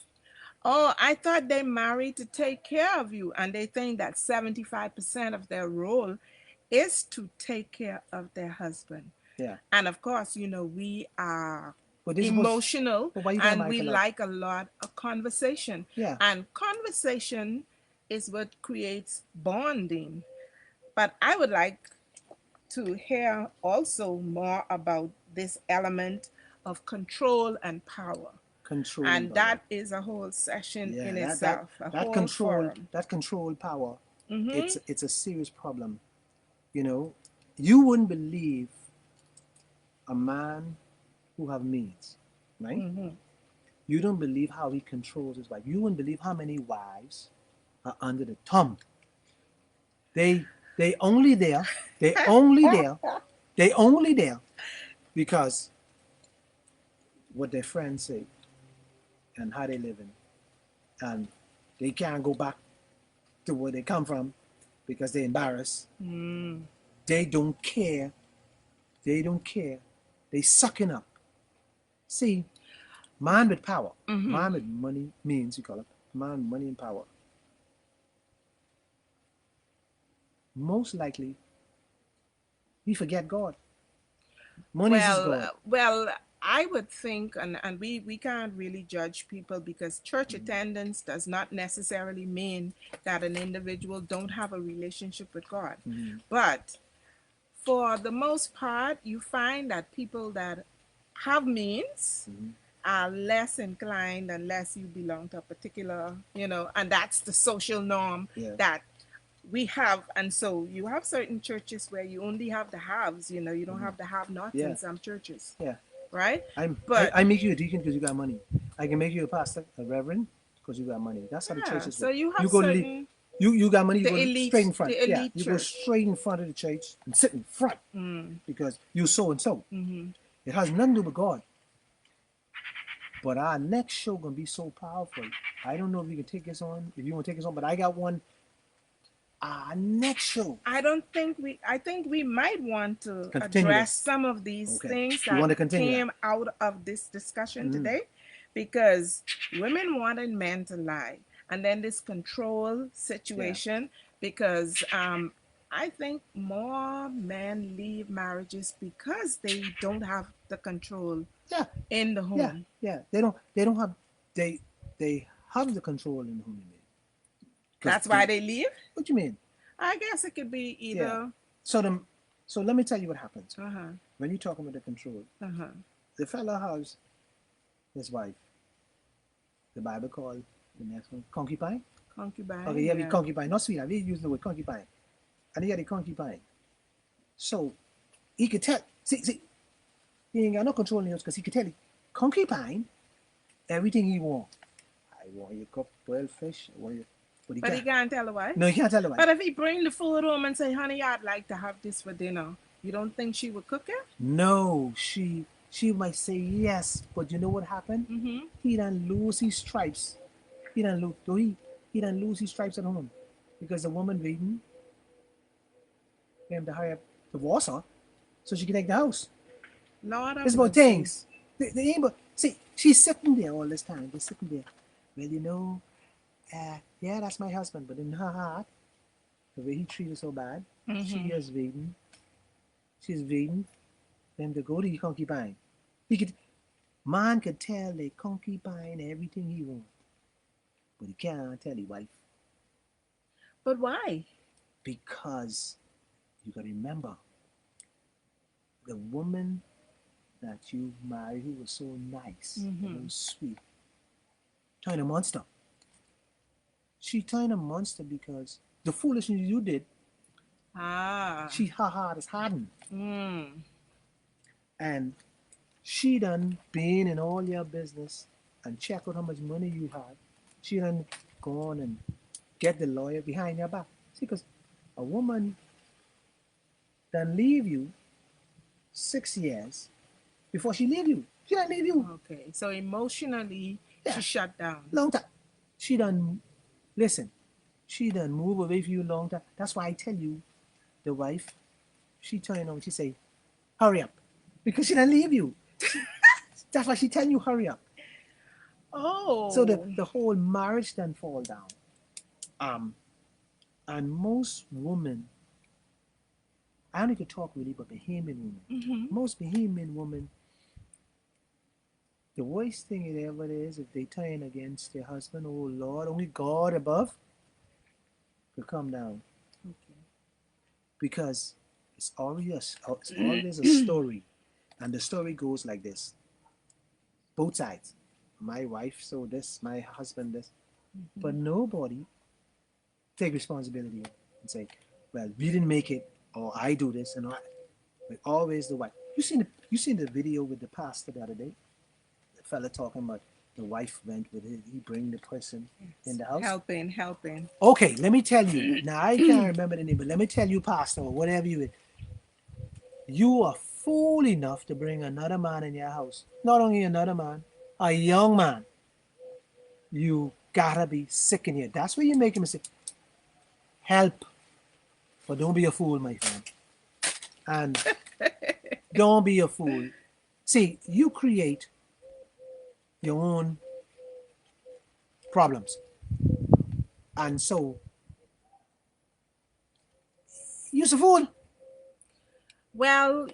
Oh, I thought they married to take care of you, and they think that 75% of their role is to take care of their husband. Yeah. And of course, we are But they supposed. emotional, But why you getting and married we for love? like a lot of conversation. Yeah. And conversation is what creates bonding. But I would like to hear also more about this element of control and power. Control and And power. that is a whole session Yeah, in that that itself, a that whole control forum. that control power. Mm-hmm. It's a serious problem. You know, you wouldn't believe a man who have means, right? Mm-hmm. You don't believe how he controls his wife. You wouldn't believe how many wives are under the thumb. They they only there. They only there. They only there because what their friends say and how they living, and they can't go back to where they come from because they're embarrassed. Mm. They don't care. They don't care. They sucking up. See, man with power, Mm-hmm. man with money, means you call it, man, money and power. Most likely, we forget God. Money is Well, God. I would think, and we can't really judge people because church attendance does not necessarily mean that an individual don't have a relationship with God. Mm-hmm. But for the most part, you find that people that have means Mm-hmm. are less inclined unless you belong to a particular, and that's the social norm Yeah, that we have. And so you have certain churches where you only have the haves, you don't mm-hmm. have the have nots Yeah, in some churches, yeah. right? I, But I make you a deacon because you got money. I can make you a pastor, a reverend, because you got money. That's how the yeah, churches so work. you You have go to the, certain you got money, you the go straight elite in front. the Yeah, elite you go church. straight in front of the church and sit in front Mm, because you so and so. mm-hmm. It has nothing to do with God. But our next show gonna be so powerful. I don't know if you can take us on, if you want to take us on, but I got one. Our next show. I don't think I think we might want to Continue address this. some of these Okay. things We that want to continue that. came out of this discussion Mm-hmm. today, because women wanted men to lie, and then this control Yeah. situation, because I think more men leave marriages because they don't have the control Yeah. in the Yeah. home. Yeah. They don't have they they have the control in who they made. Because That's why they leave. what you mean? I guess it could be Yeah. either. So the so let me tell you what happens Uh-huh. when you talk about the control. Uh-huh. The fellow has his wife. The Bible called the next one concubine. Okay, Concubine, yeah, the yeah. concubine. Not sweet. We use the word concubine, and he had a concubine. So he could tell. See, he ain't got no control in the house because he could tell the concubine everything he want. I want you cook boiled fish. I want you, but he But he can't. can't tell her why. No, he can't tell the wife. But if he bring the food home and say, honey, I'd like to have this for dinner, you don't think she would cook it? No, she might say yes, but you know what happened? Mm-hmm. He done lose his stripes. He done lose. He done lose his stripes at home because the woman waiting for him to hurry up divorce her so she can take the house. Lord have It's about mercy. things. They ain't but see. She's sitting there all this time. They're sitting there. Well, yeah, that's my husband, but in her heart, the way he treated her so bad, she Mm-hmm. is waiting. She's waiting for him to go to the concubine. He could, man could tell the concubine everything he wants, but he can't tell his wife But why? because you gotta remember the woman that you married who was so nice Mm-hmm. and so sweet turned a monster. She turned a monster because the foolishness you did, Ah. her heart is hardened. Mm. And she done been in all your business and check out how much money you had. She done gone and get the lawyer behind your back. See, because a woman done leave you 6 years before she leave you. She done leave you. Okay. So emotionally, Yeah, she shut down. long time. She done, listen, she done move away from you long time. That's why I tell you, the wife, she turn on, she say, hurry up. Because she done leave you. That's why she tell you hurry up. So Oh. the whole marriage then fall down. And most women, I don't need to talk really, but Bahamian women, Mm-hmm. most Bahamian women, The worst thing it ever is if they turn against their husband. Oh Lord, only God above could come down because it's always a story, and the story goes like this: both sides, my wife so this, my husband this, but nobody take responsibility and say, well, we didn't make it, or I do this, and I. But always the wife. You seen the video with the pastor the other day? The fella talking about the wife went with it. He bring the person in Yes. the house. Helping. Okay, let me tell you. Now I can't remember the name, but let me tell you, pastor, or whatever you are fool enough to bring another man in your house. Not only another man, a young man. You gotta be sick in here. That's where you make a mistake. Help, but don't be a fool, my friend. And don't be a fool. See, you create your own problems. And so, you're a fool. Well,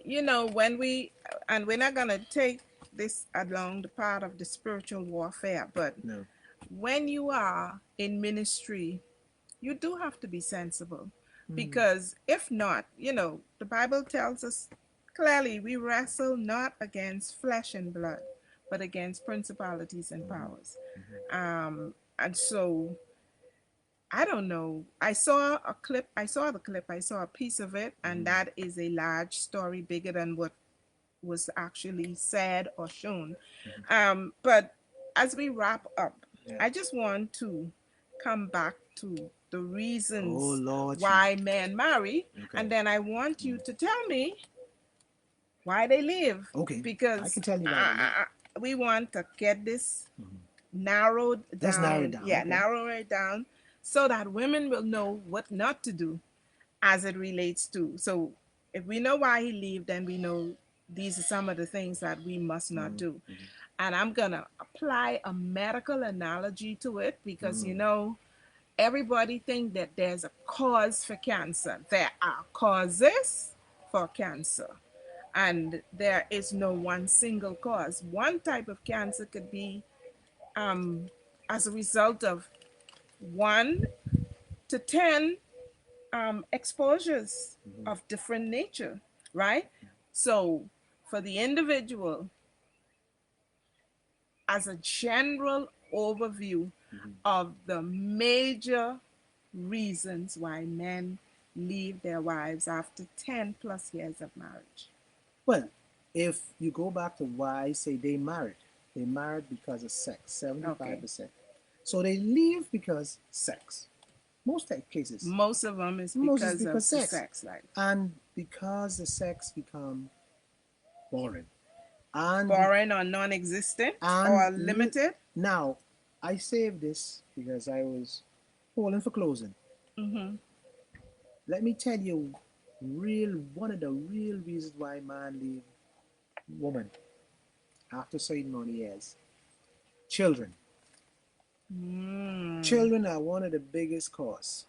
and we're not going to take this along the part of the spiritual warfare, but No. when you are in ministry, you do have to be sensible. Mm, Because if not, the Bible tells us clearly we wrestle not against flesh and blood, but against principalities and mhm, powers. mhm, And so I don't know. I saw a clip. I saw the clip. I saw a piece of it, and mhm, that is a large story, bigger than what was actually said or shown. mhm. But as we wrap up, Yeah. I just want to come back to the Oh, reasons Lord Jesus. why men marry, and Okay. then I want you Mm. to tell me why they leave, Okay. I because can tell you why they live. we want to get this Mhm. narrowed Let's narrow it down. down. Yeah, Okay. narrow it down so that women will know what not to do as it relates to. So if we know why he left, then we know these are some of the things that we must not Mm, do. mhm, And I'm going to apply a medical analogy to it because, mm, everybody think that there's a cause for cancer. There are causes for cancer. And there is no one single cause. One type of cancer could be um, as a result of 1 to 10 exposures mhm, of different nature, right? So, for the individual, as a general overview mhm. of the major reasons why men leave their wives after 10 plus years of marriage. Well, if you go back to why, say they married because of sex, Okay. 75%. So they leave because sex. Most cases, Most of them is most is because of because the sex. sex life. And because the sex become boring. And be, Boring or non existent and or limited. now I saved this because I was calling for closing. Mm-hmm. Let me tell you, one of the real reasons why man leave woman after certain many years. Children. Mm. Children are one of the biggest cause.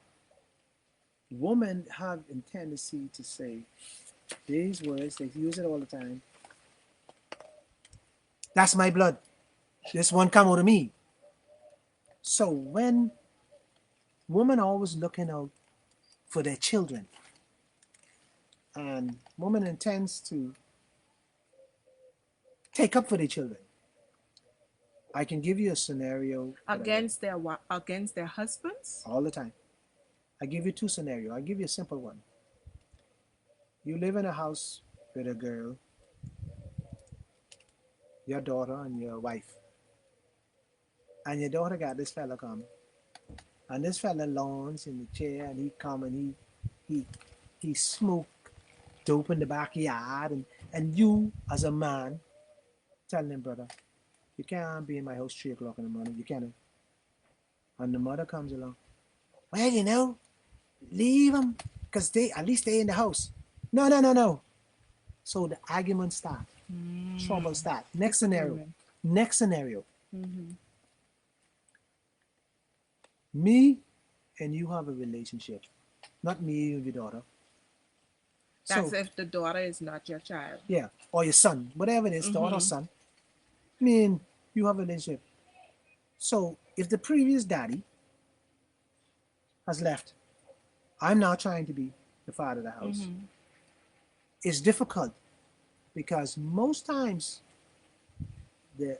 Women have a tendency to say these words, they use it all the time. That's my blood. This one come out of me. So when women are always looking out for their children, and woman intends to take up for their children. I can give you a scenario that I did Against their husbands. all the time. I give you two scenarios. I give you a simple one. You live in a house with a girl, your daughter, and your wife. And your daughter got this fella come. And this fella lounge in the chair and he come and he he smoke dope in the backyard and you as a man telling him, brother, you can't be in my house 3 o'clock in the morning. You can't. And the mother comes along. Well, leave them because they at least they in the house. No, no, no, no. So the argument start, trouble Mm. start. Next scenario, Disagreement. next scenario. Mm-hmm. Me and you have a relationship, not me and your daughter. That's So if the daughter is not your child. yeah, or your son, whatever it is, daughter or Mm-hmm. son. I mean, you have a relationship. So if the previous daddy has left, I'm now trying to be the father of the house. Mm-hmm. It's difficult because most times the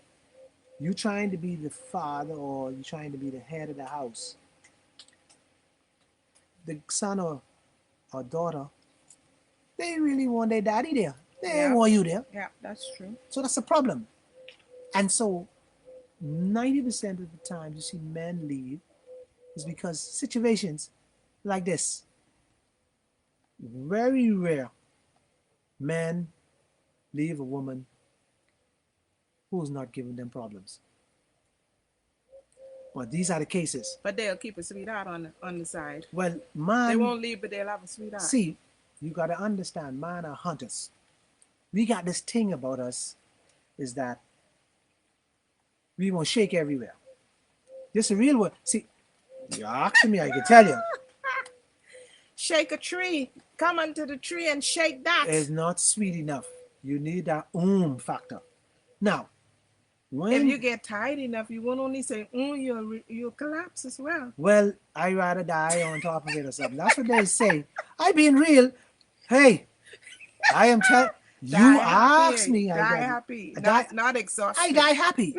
you trying to be the father or you trying to be the head of the house, the son or daughter, they really want their daddy there. They Yep. want you there. Yep, that's true. So that's a problem. And so 90% of the time you see men leave is because situations like this. Very rare men leave a woman who's not giving them problems. But these are the cases. But they'll keep a sweetheart on the side. Well, They man, won't leave, but they'll have a sweetheart. see, you got to understand, man are hunters. We got this thing about us is that we want to shake everywhere. This is a real word. See, you're asking me, I can tell you. Shake a tree. Come onto the tree and shake that. It's not sweet enough. You need that factor. Now, If when you get tired enough, you won't only say you'll collapse as well. well, I rather die on top of it or something. That's what they say. I being real. Hey, I am tell Die you ask happy. me, I Die got happy. I die, Not I exhausted. die happy.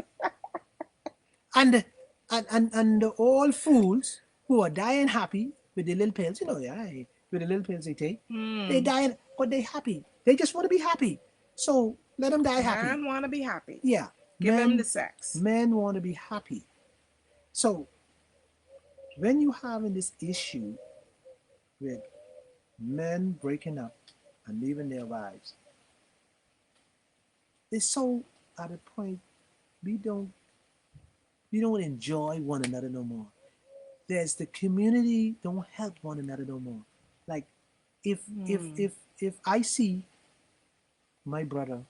And and the old fools who are dying happy with the little pills, yeah, with the little pills they take, they Hmm. dying, but they happy. They just want to be happy. So let them die happy. Man want to be happy. Yeah, Give him men the sex. men want to be happy. So when you having this issue with men breaking up and leaving their wives, it's so at a point we don't we don't enjoy one another no more. There's the community don't help one another no more. Like if if Hmm. if if I see my brother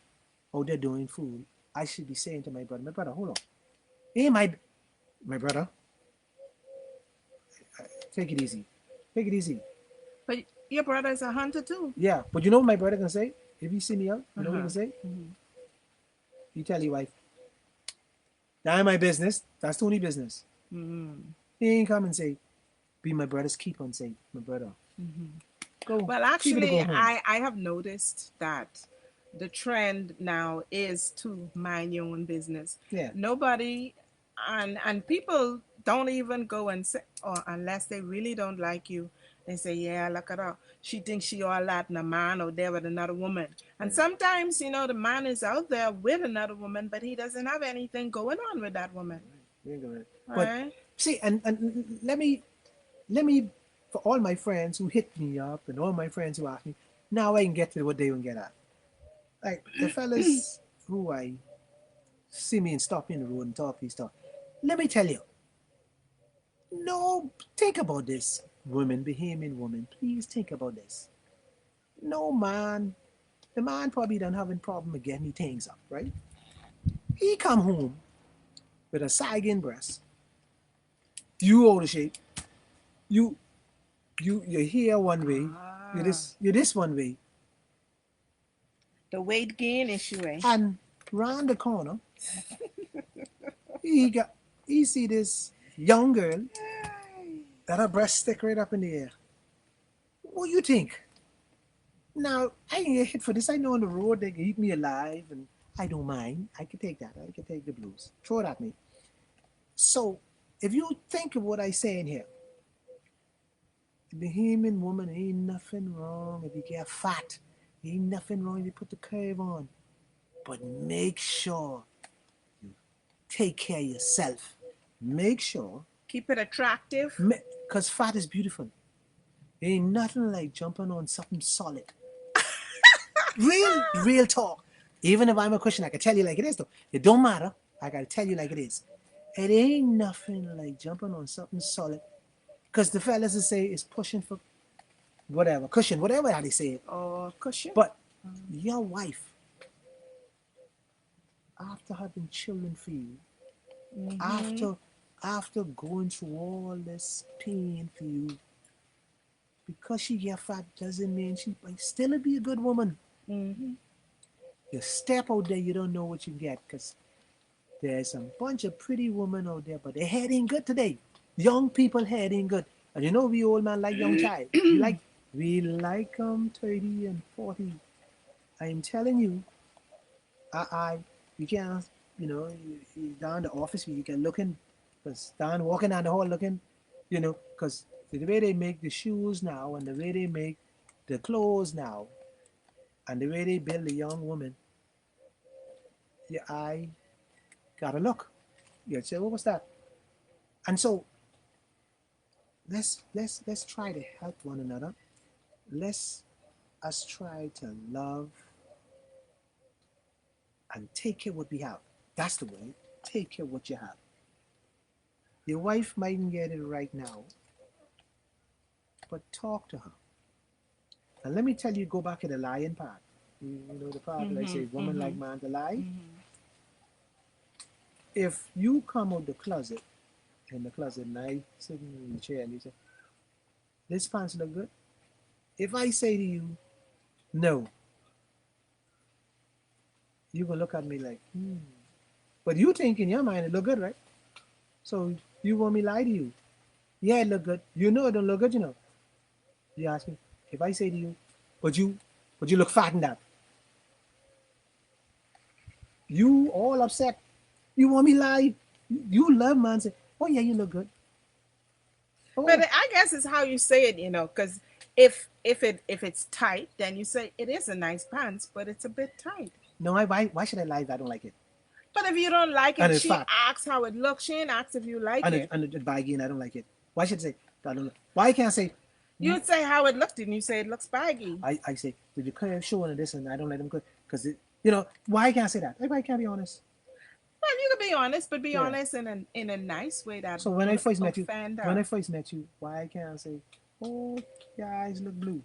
out there doing food, I should be saying to my brother, hold on. Hey my brother, take it easy. Take it easy. But your brother's a hunter too. Yeah, but you know what my brother can say? If he see me out, you know what he Uh-huh. can say? Hmm. You tell your wife, that ain't my business. That's Tony business. Hmm. He ain't come and say, be my brother's keeper and say, my brother, Hmm. go, Well, keep it to actually, go home. I have noticed that the trend now is to mind your own business. Yeah. Nobody and people don't even go and say, or unless they really don't like you, they say, yeah, look at her. She thinks she all that and a man out there with another woman. And Yeah. sometimes, the man is out there with another woman, but he doesn't have anything going on with that woman. You ain't gonna- But Right? see, and let me for all my friends who hit me up and all my friends who ask me, now I can get to what they can get at. Like the fellas who I see me and stop me in the road and talk these stuff. Let me tell you, no, think about this, women, Bahamian woman. Please think about this. No man, the man probably done having problem with getting things up, right? He come home with a sagging breast, you out of shape, you you're here one way, Ah, you're this one way, the weight gain issue, eh? and round the corner, he got he see this young girl that her breast stick right up in the air. What do you think? Now I ain't get hit for this. I know on the road they can eat me alive, and I don't mind. I can take that. I can take the blues. Throw it at me. So if you think of what I say in here, the human woman ain't nothing wrong if you get fat. Ain't nothing wrong if you put the curve on. But make sure you take care of yourself. Make sure, Keep it attractive. because fat is beautiful. Ain't nothing like jumping on something solid. Real talk. Even if I'm a Christian, I can tell you like it is though. It don't matter. I gotta tell you like it is. It ain't nothing like jumping on something solid. Because the fellas will say it's pushing for whatever, cushion, whatever how they say it. Or cushion. But your wife, after having children for you, Mm-hmm. after going through all this pain for you, because she get fat doesn't mean she might still be a good woman. Mm-hmm. You step out there, you don't know what you get, because There's some bunch of pretty women out there, but their head ain't good today. Young people head ain't good. And you know we old man like young child. We like 30 and 40. I'm telling you, I you can't, down the office you can looking, because down walking down the hall looking, because the way they make the shoes now and the way they make the clothes now and the way they build the young woman, your eye gotta look. You say, what was that? And so let's try to help one another. Let's us try to love and take care of what we have. That's the way. Take care of what you have. Your wife mightn't get it right now, but talk to her. And let me tell you, go back to the lying part. You know the part like say woman like man to lie. If you come out the closet in the closet and I sitting in the chair and you say, this pants look good. If I say to you, no, you gonna look at me like, But you think in your mind it look good, right? So you want me lie to you? Yeah, it look good. You know it don't look good, You ask me, if I say to you, but you look fat in that. You all upset. You want me lie? You love man say, oh yeah, you look good. Oh. But I guess it's how you say it, because if it's tight, then you say it is a nice pants, but it's a bit tight. No, why should I lie if I don't like it? But if you don't like And it, it's she fat. asks how it looks. She ain't asks if you like And it. it baggy and I don't like it. Why should I say I don't like? Why can't I say? You'd say how it looked, and you say it looks baggy. I say, did you clear showing this and I don't let them good because why can't I say that? Why can't I be honest? Well, you can be honest, but be honest in a nice way that so when I first met you, her. why can't I say, oh, your eyes look blue?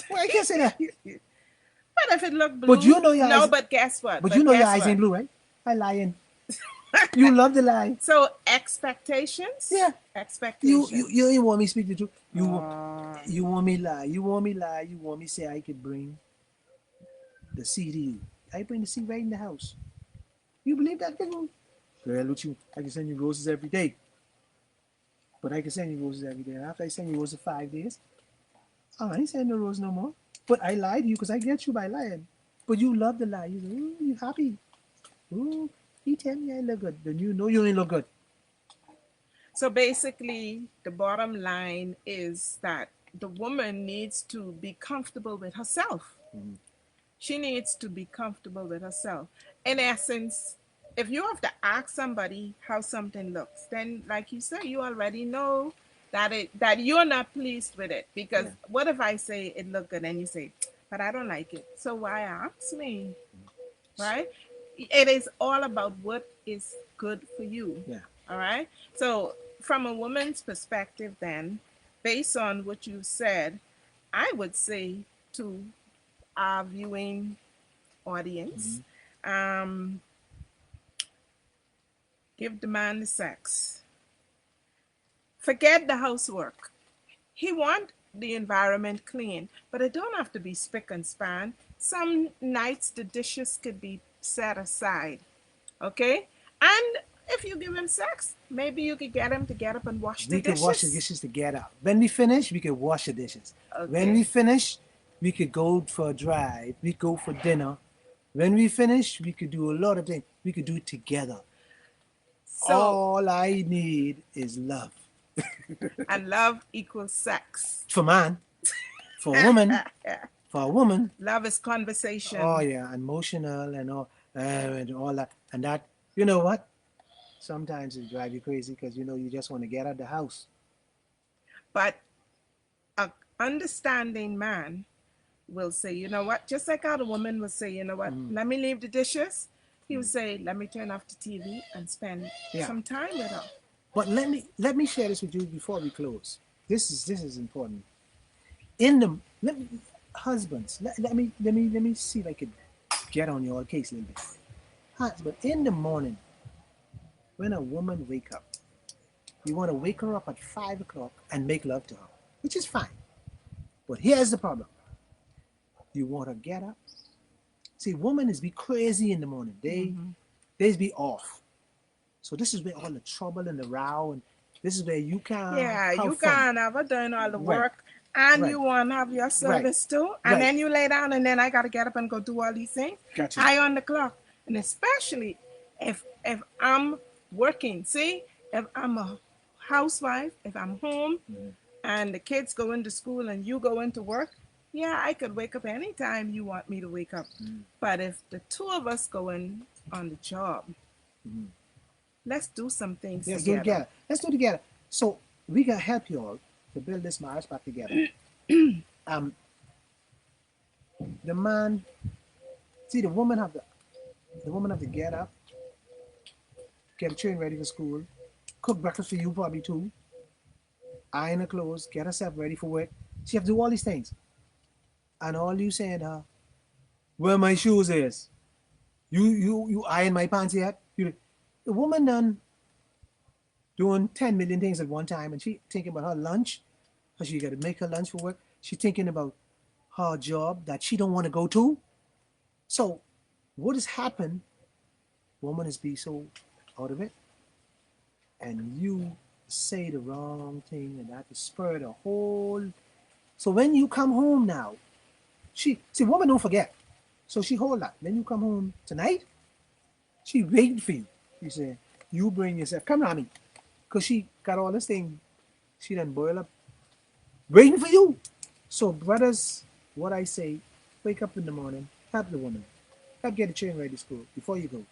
Why I can't say that? But if it looked blue, but you know your eyes. But guess what? But you know your eyes ain't blue, right? I lying. You love the lie. So expectations. Yeah. Expectations. You ain't want me speak the truth. You want me lie. You want me lie. You want me say I could bring the seed to you. I bring the seed right in the house. You believe that, girl? Girl, with you, I can send you roses every day. But I can send you roses every day. After I send you roses 5 days, I ain't sending no roses no more. But I lied to you because I get you by lying. But you love the lie. You say, ooh, you happy. Ooh, he tell me I look good. Then you know you ain't look good. So basically, the bottom line is that the woman needs to be comfortable with herself. Mm-hmm. She needs to be comfortable with herself. In essence, if you have to ask somebody how something looks, then like you say, you already know that you're not pleased with it. Because what if I say it look good and you say, but I don't like it. So why ask me? Right? It is all about what is good for you. Yeah. All right. So from a woman's perspective, then, based on what you said, I would say to our viewing audience, give the man the sex. Forget the housework. He want the environment clean, but it don't have to be spick and span. Some nights the dishes could be set aside. Okay? And if you give him sex, maybe you could get him to get up and wash the dishes. We could wash the dishes together. When we finish, we could wash the dishes. Okay. When we finish, we could go for a drive. We go for dinner. When we finish, we could do a lot of things. We could do it together. So, all I need is love. And love equals sex. For man. For a woman. For a woman. Love is conversation. Oh, yeah. Emotional and all that. And that, you know what? Sometimes it drives you crazy because, you just want to get out of the house. But an understanding man will say, you know what? Just like how the woman will say, you know what? Let me leave the dishes. He would say, let me turn off the TV and spend some time with her. But let me share this with you before we close. This is important. Husbands, let me see if I could get on your case a little bit. Husband, in the morning, when a woman wake up, you want to wake her up at 5 o'clock and make love to her, which is fine. But here's the problem. You want to get up. See, women is be crazy in the morning. They be off. So this is where all the trouble and the row, and this is where you can't Yeah, have you fun. can't ever done all the Right, work and right, you want to have your right, service too. And right. then you lay down and then I got to get up and go do all these things. Gotcha. Eye on the clock. And especially if I'm working. See, if I'm a housewife, if I'm home Mhm. and the kids go into school and you go into work, yeah, I could wake up anytime you want me to wake up. Mhm. But if the two of us going on the job, Mhm. let's do some things Let's do it together. together. Let's do it together. So we can help you all to build this marriage back together. Um, the man, see, the woman have to get up, get the children ready for school, cook breakfast for you probably too, iron her clothes, get herself ready for work. She have to do all these things, and all you saying to her, where my shoes is? You iron my pants yet? The woman done doing 10 million things at one time, and she thinking about her lunch, how she got to make her lunch for work. She thinking about her job that she don't want to go to. So what has happened? Woman is be so out of it, and you say the wrong thing, and that spur the whole. So when you come home now, she see woman don't forget. So she hold that. When you come home tonight, she waiting for you. She said, "You bring yourself. Come on me," cause she got all this thing. She done boil up, waiting for you. So brothers, what I say, wake up in the morning, help the woman, help get the children ready to school before you go.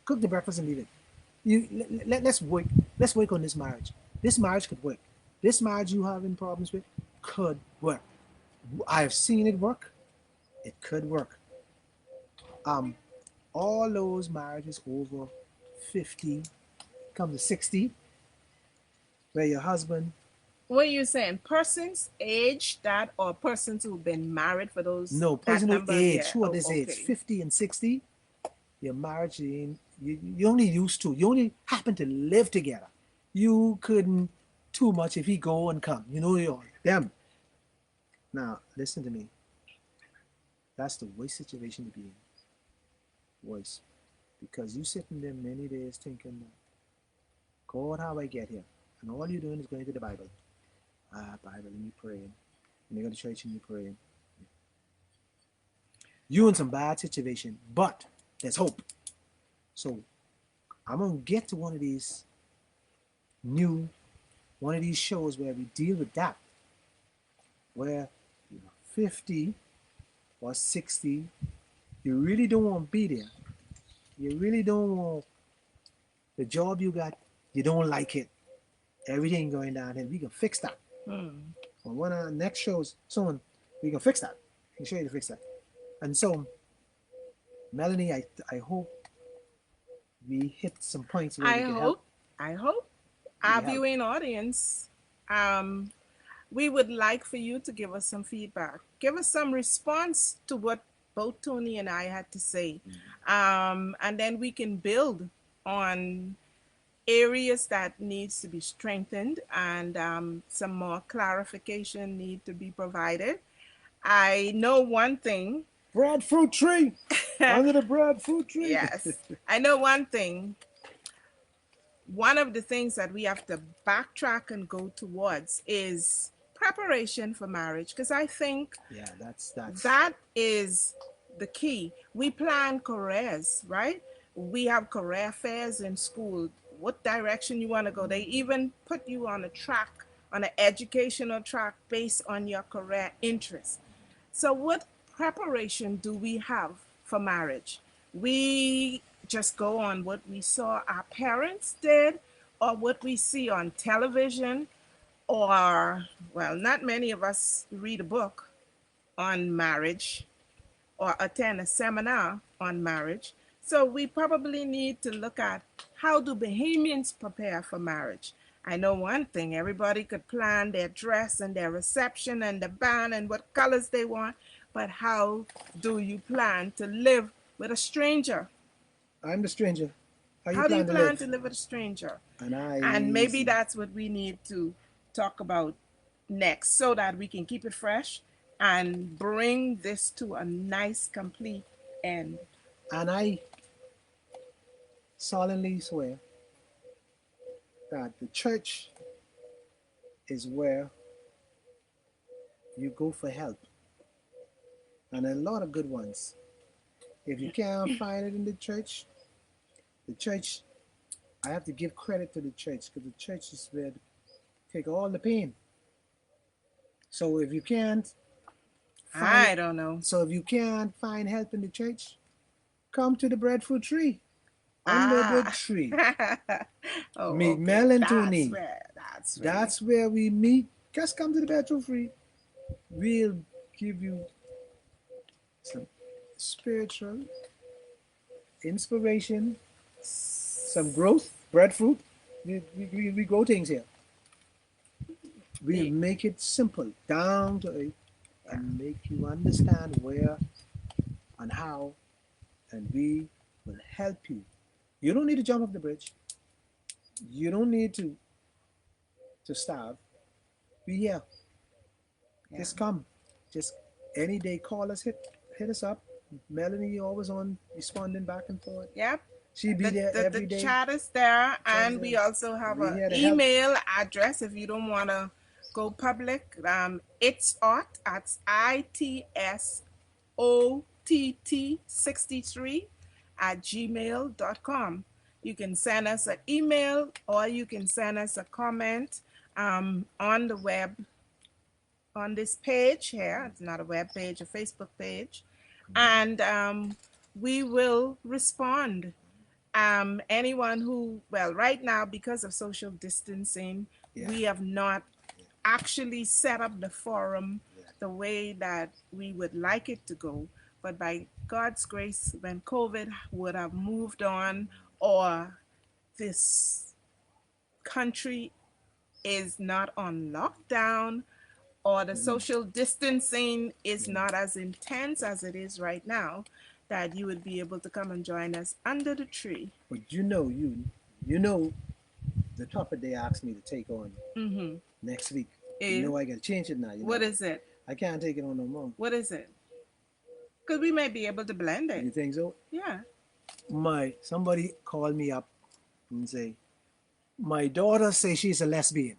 Cook the breakfast and leave it. Let's work. Let's work on this marriage. This marriage could work. This marriage you having problems with could work. I've seen it work. It could work. Um, all those marriages over 50, come to 60, where your husband, What are you saying? Persons age that or persons who've been married for those no, that personal number of age, years? who at Oh, this age, okay. 50 and 60, your marriage, you only used to, you only happen to live together. You couldn't too much if he go and come. You know, you're them. Now, listen to me. That's the worst situation to be in. Worst. Because you sitting there many days thinking, God, how I get here? And all you're doing is going to the Bible. Ah, Bible, and you praying. And you go to church and you praying. You in some bad situation, but there's hope. So I'm gonna get to new one of these shows where we deal with that, where you're 50 or 60, you really don't want to be there. You really don't want the job you got. You don't like it. Everything going downhill. We can fix that. Hmm. On one of our next shows soon, we can fix that. I can show you to fix that. And so, Melanie, I hope we hit some points where I we can help. hope, I hope We our can help. viewing audience, um, we would like for you to give us some feedback. Give us some response to what both Tony and I had to say. And then we can build on areas that needs to be strengthened and some more clarification need to be provided. I know one thing. Breadfruit tree under the breadfruit tree. Yes, I know one thing. One of the things that we have to backtrack and go towards is preparation for marriage because I think Yeah, that's that is the key. We plan careers, right? We have career fairs in school. What direction you want to go? They even put you on a track, on an educational track based on your career interest. So, what preparation do we have for marriage? We just go on what we saw our parents did or what we see on television, or, well, not many of us read a book on marriage or attend a seminar on marriage. So we probably need to look at how do Bahamians prepare for marriage. I know one thing, everybody could plan their dress and their reception and the band and what colors they want, but how do you plan to live with a stranger? I'm the stranger. How you How do you plan to plan live? to live with a stranger? And I And maybe easy. that's what we need to talk about next so that we can keep it fresh and bring this to a nice, complete end. And I solemnly swear that the church is where you go for help, and a lot of good ones. If you can't find it in the church, I have to give credit to the church because the church is where to take all the pain. So if you can't find I don't know. so if you can't find help in the church, come to the breadfruit tree. Under the Ah. tree. Oh, Meet okay. Mel and That's Tony. where. That's where. That's where we meet. Just come to the breadfruit tree. We'll give you some spiritual inspiration, some growth, breadfruit. We grow things here. We'll Yeah. make it simple, down to earth, and make you understand where and how, and we will help you. You don't need to jump off the bridge. You don't need to starve. Be here. Yeah. Just come. Just any day, call us, hit us up. Melanie always on responding back and forth. Yep. She be there The every day. chat is there, Chat is and we there. also have We an here to help. email address if you don't want to go public. It's itsott63 at gmail.com. You can send us an email or you can send us a comment on the web on this page here. It's not a web page, a Facebook page, and we will respond. Anyone who, well, right now, because of social distancing, we have not actually set up the forum the way that we would like it to go. But by God's grace, when COVID would have moved on, or this country is not on lockdown, or the social distancing is not as intense as it is right now, that you would be able to come and join us under the tree. But you know the topic they asked me to take on next week. You know I gotta change it now. What is it? I can't take it on no more. What is it? Because we may be able to blend it. You think so? Yeah. Somebody called me up and say, my daughter says she's a lesbian.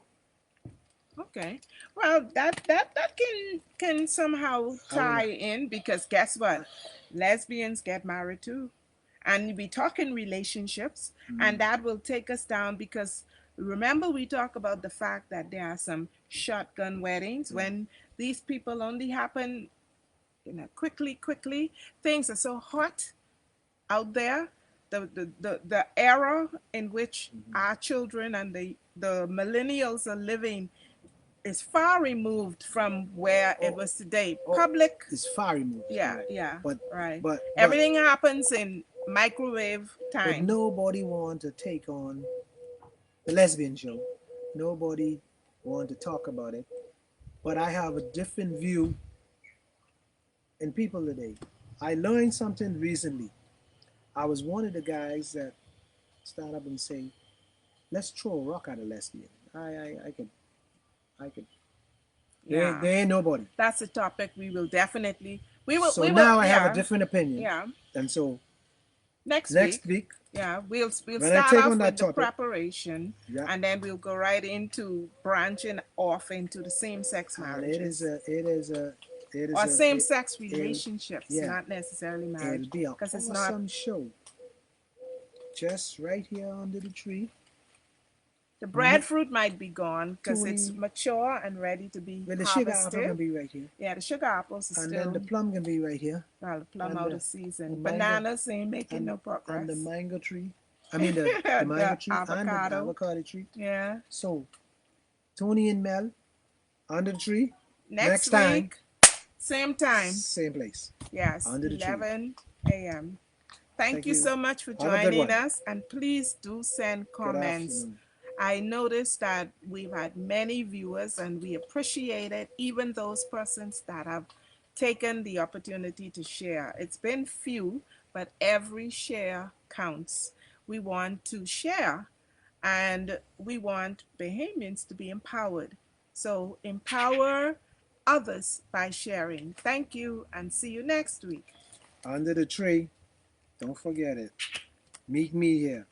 Okay. Well, that can somehow tie in, because guess what? Lesbians get married too. And we talk in relationships, and that will take us down, because remember we talk about the fact that there are some shotgun weddings when these people only happen, quickly. Things are so hot out there. The era in which our children and the millennials are living is far removed from where it was today. Public is far removed. Yeah, right. yeah. But everything happens in microwave but time. nobody want to take on the lesbian show. Nobody want to talk about it. But I have a different view in people today. I learned something recently. I was one of the guys that stand up and say, let's throw a rock at a lesbian. I could. Yeah. There ain't nobody. That's a topic we will definitely So now I have a different opinion. Yeah. And so next week, yeah, we'll when start off with the topic, preparation, and then we'll go right into branching off into the same-sex marriages. It is or same-sex relationships, not necessarily marriage. It'll be an awesome show. Just right here under the tree. The breadfruit might be gone because it's mature and ready to be harvested. The sugar apple can be right here. Yeah, the sugar apples are and still. And then the plum can be right here. Well, the plum out of season. Bananas ain't making no progress. And the mango tree. I mean the mango tree avocado. And the avocado tree. Yeah. So, Tony and Mel under the tree. Next time. Week, same time. Same place. Yes, under 11 a.m. Thank you so much for joining us. And please do send comments. I noticed that we've had many viewers, and we appreciate it, even those persons that have taken the opportunity to share. It's been few, but every share counts. We want to share, and we want Bahamians to be empowered. So empower others by sharing. Thank you, and see you next week. Under the tree, don't forget it. Meet me here.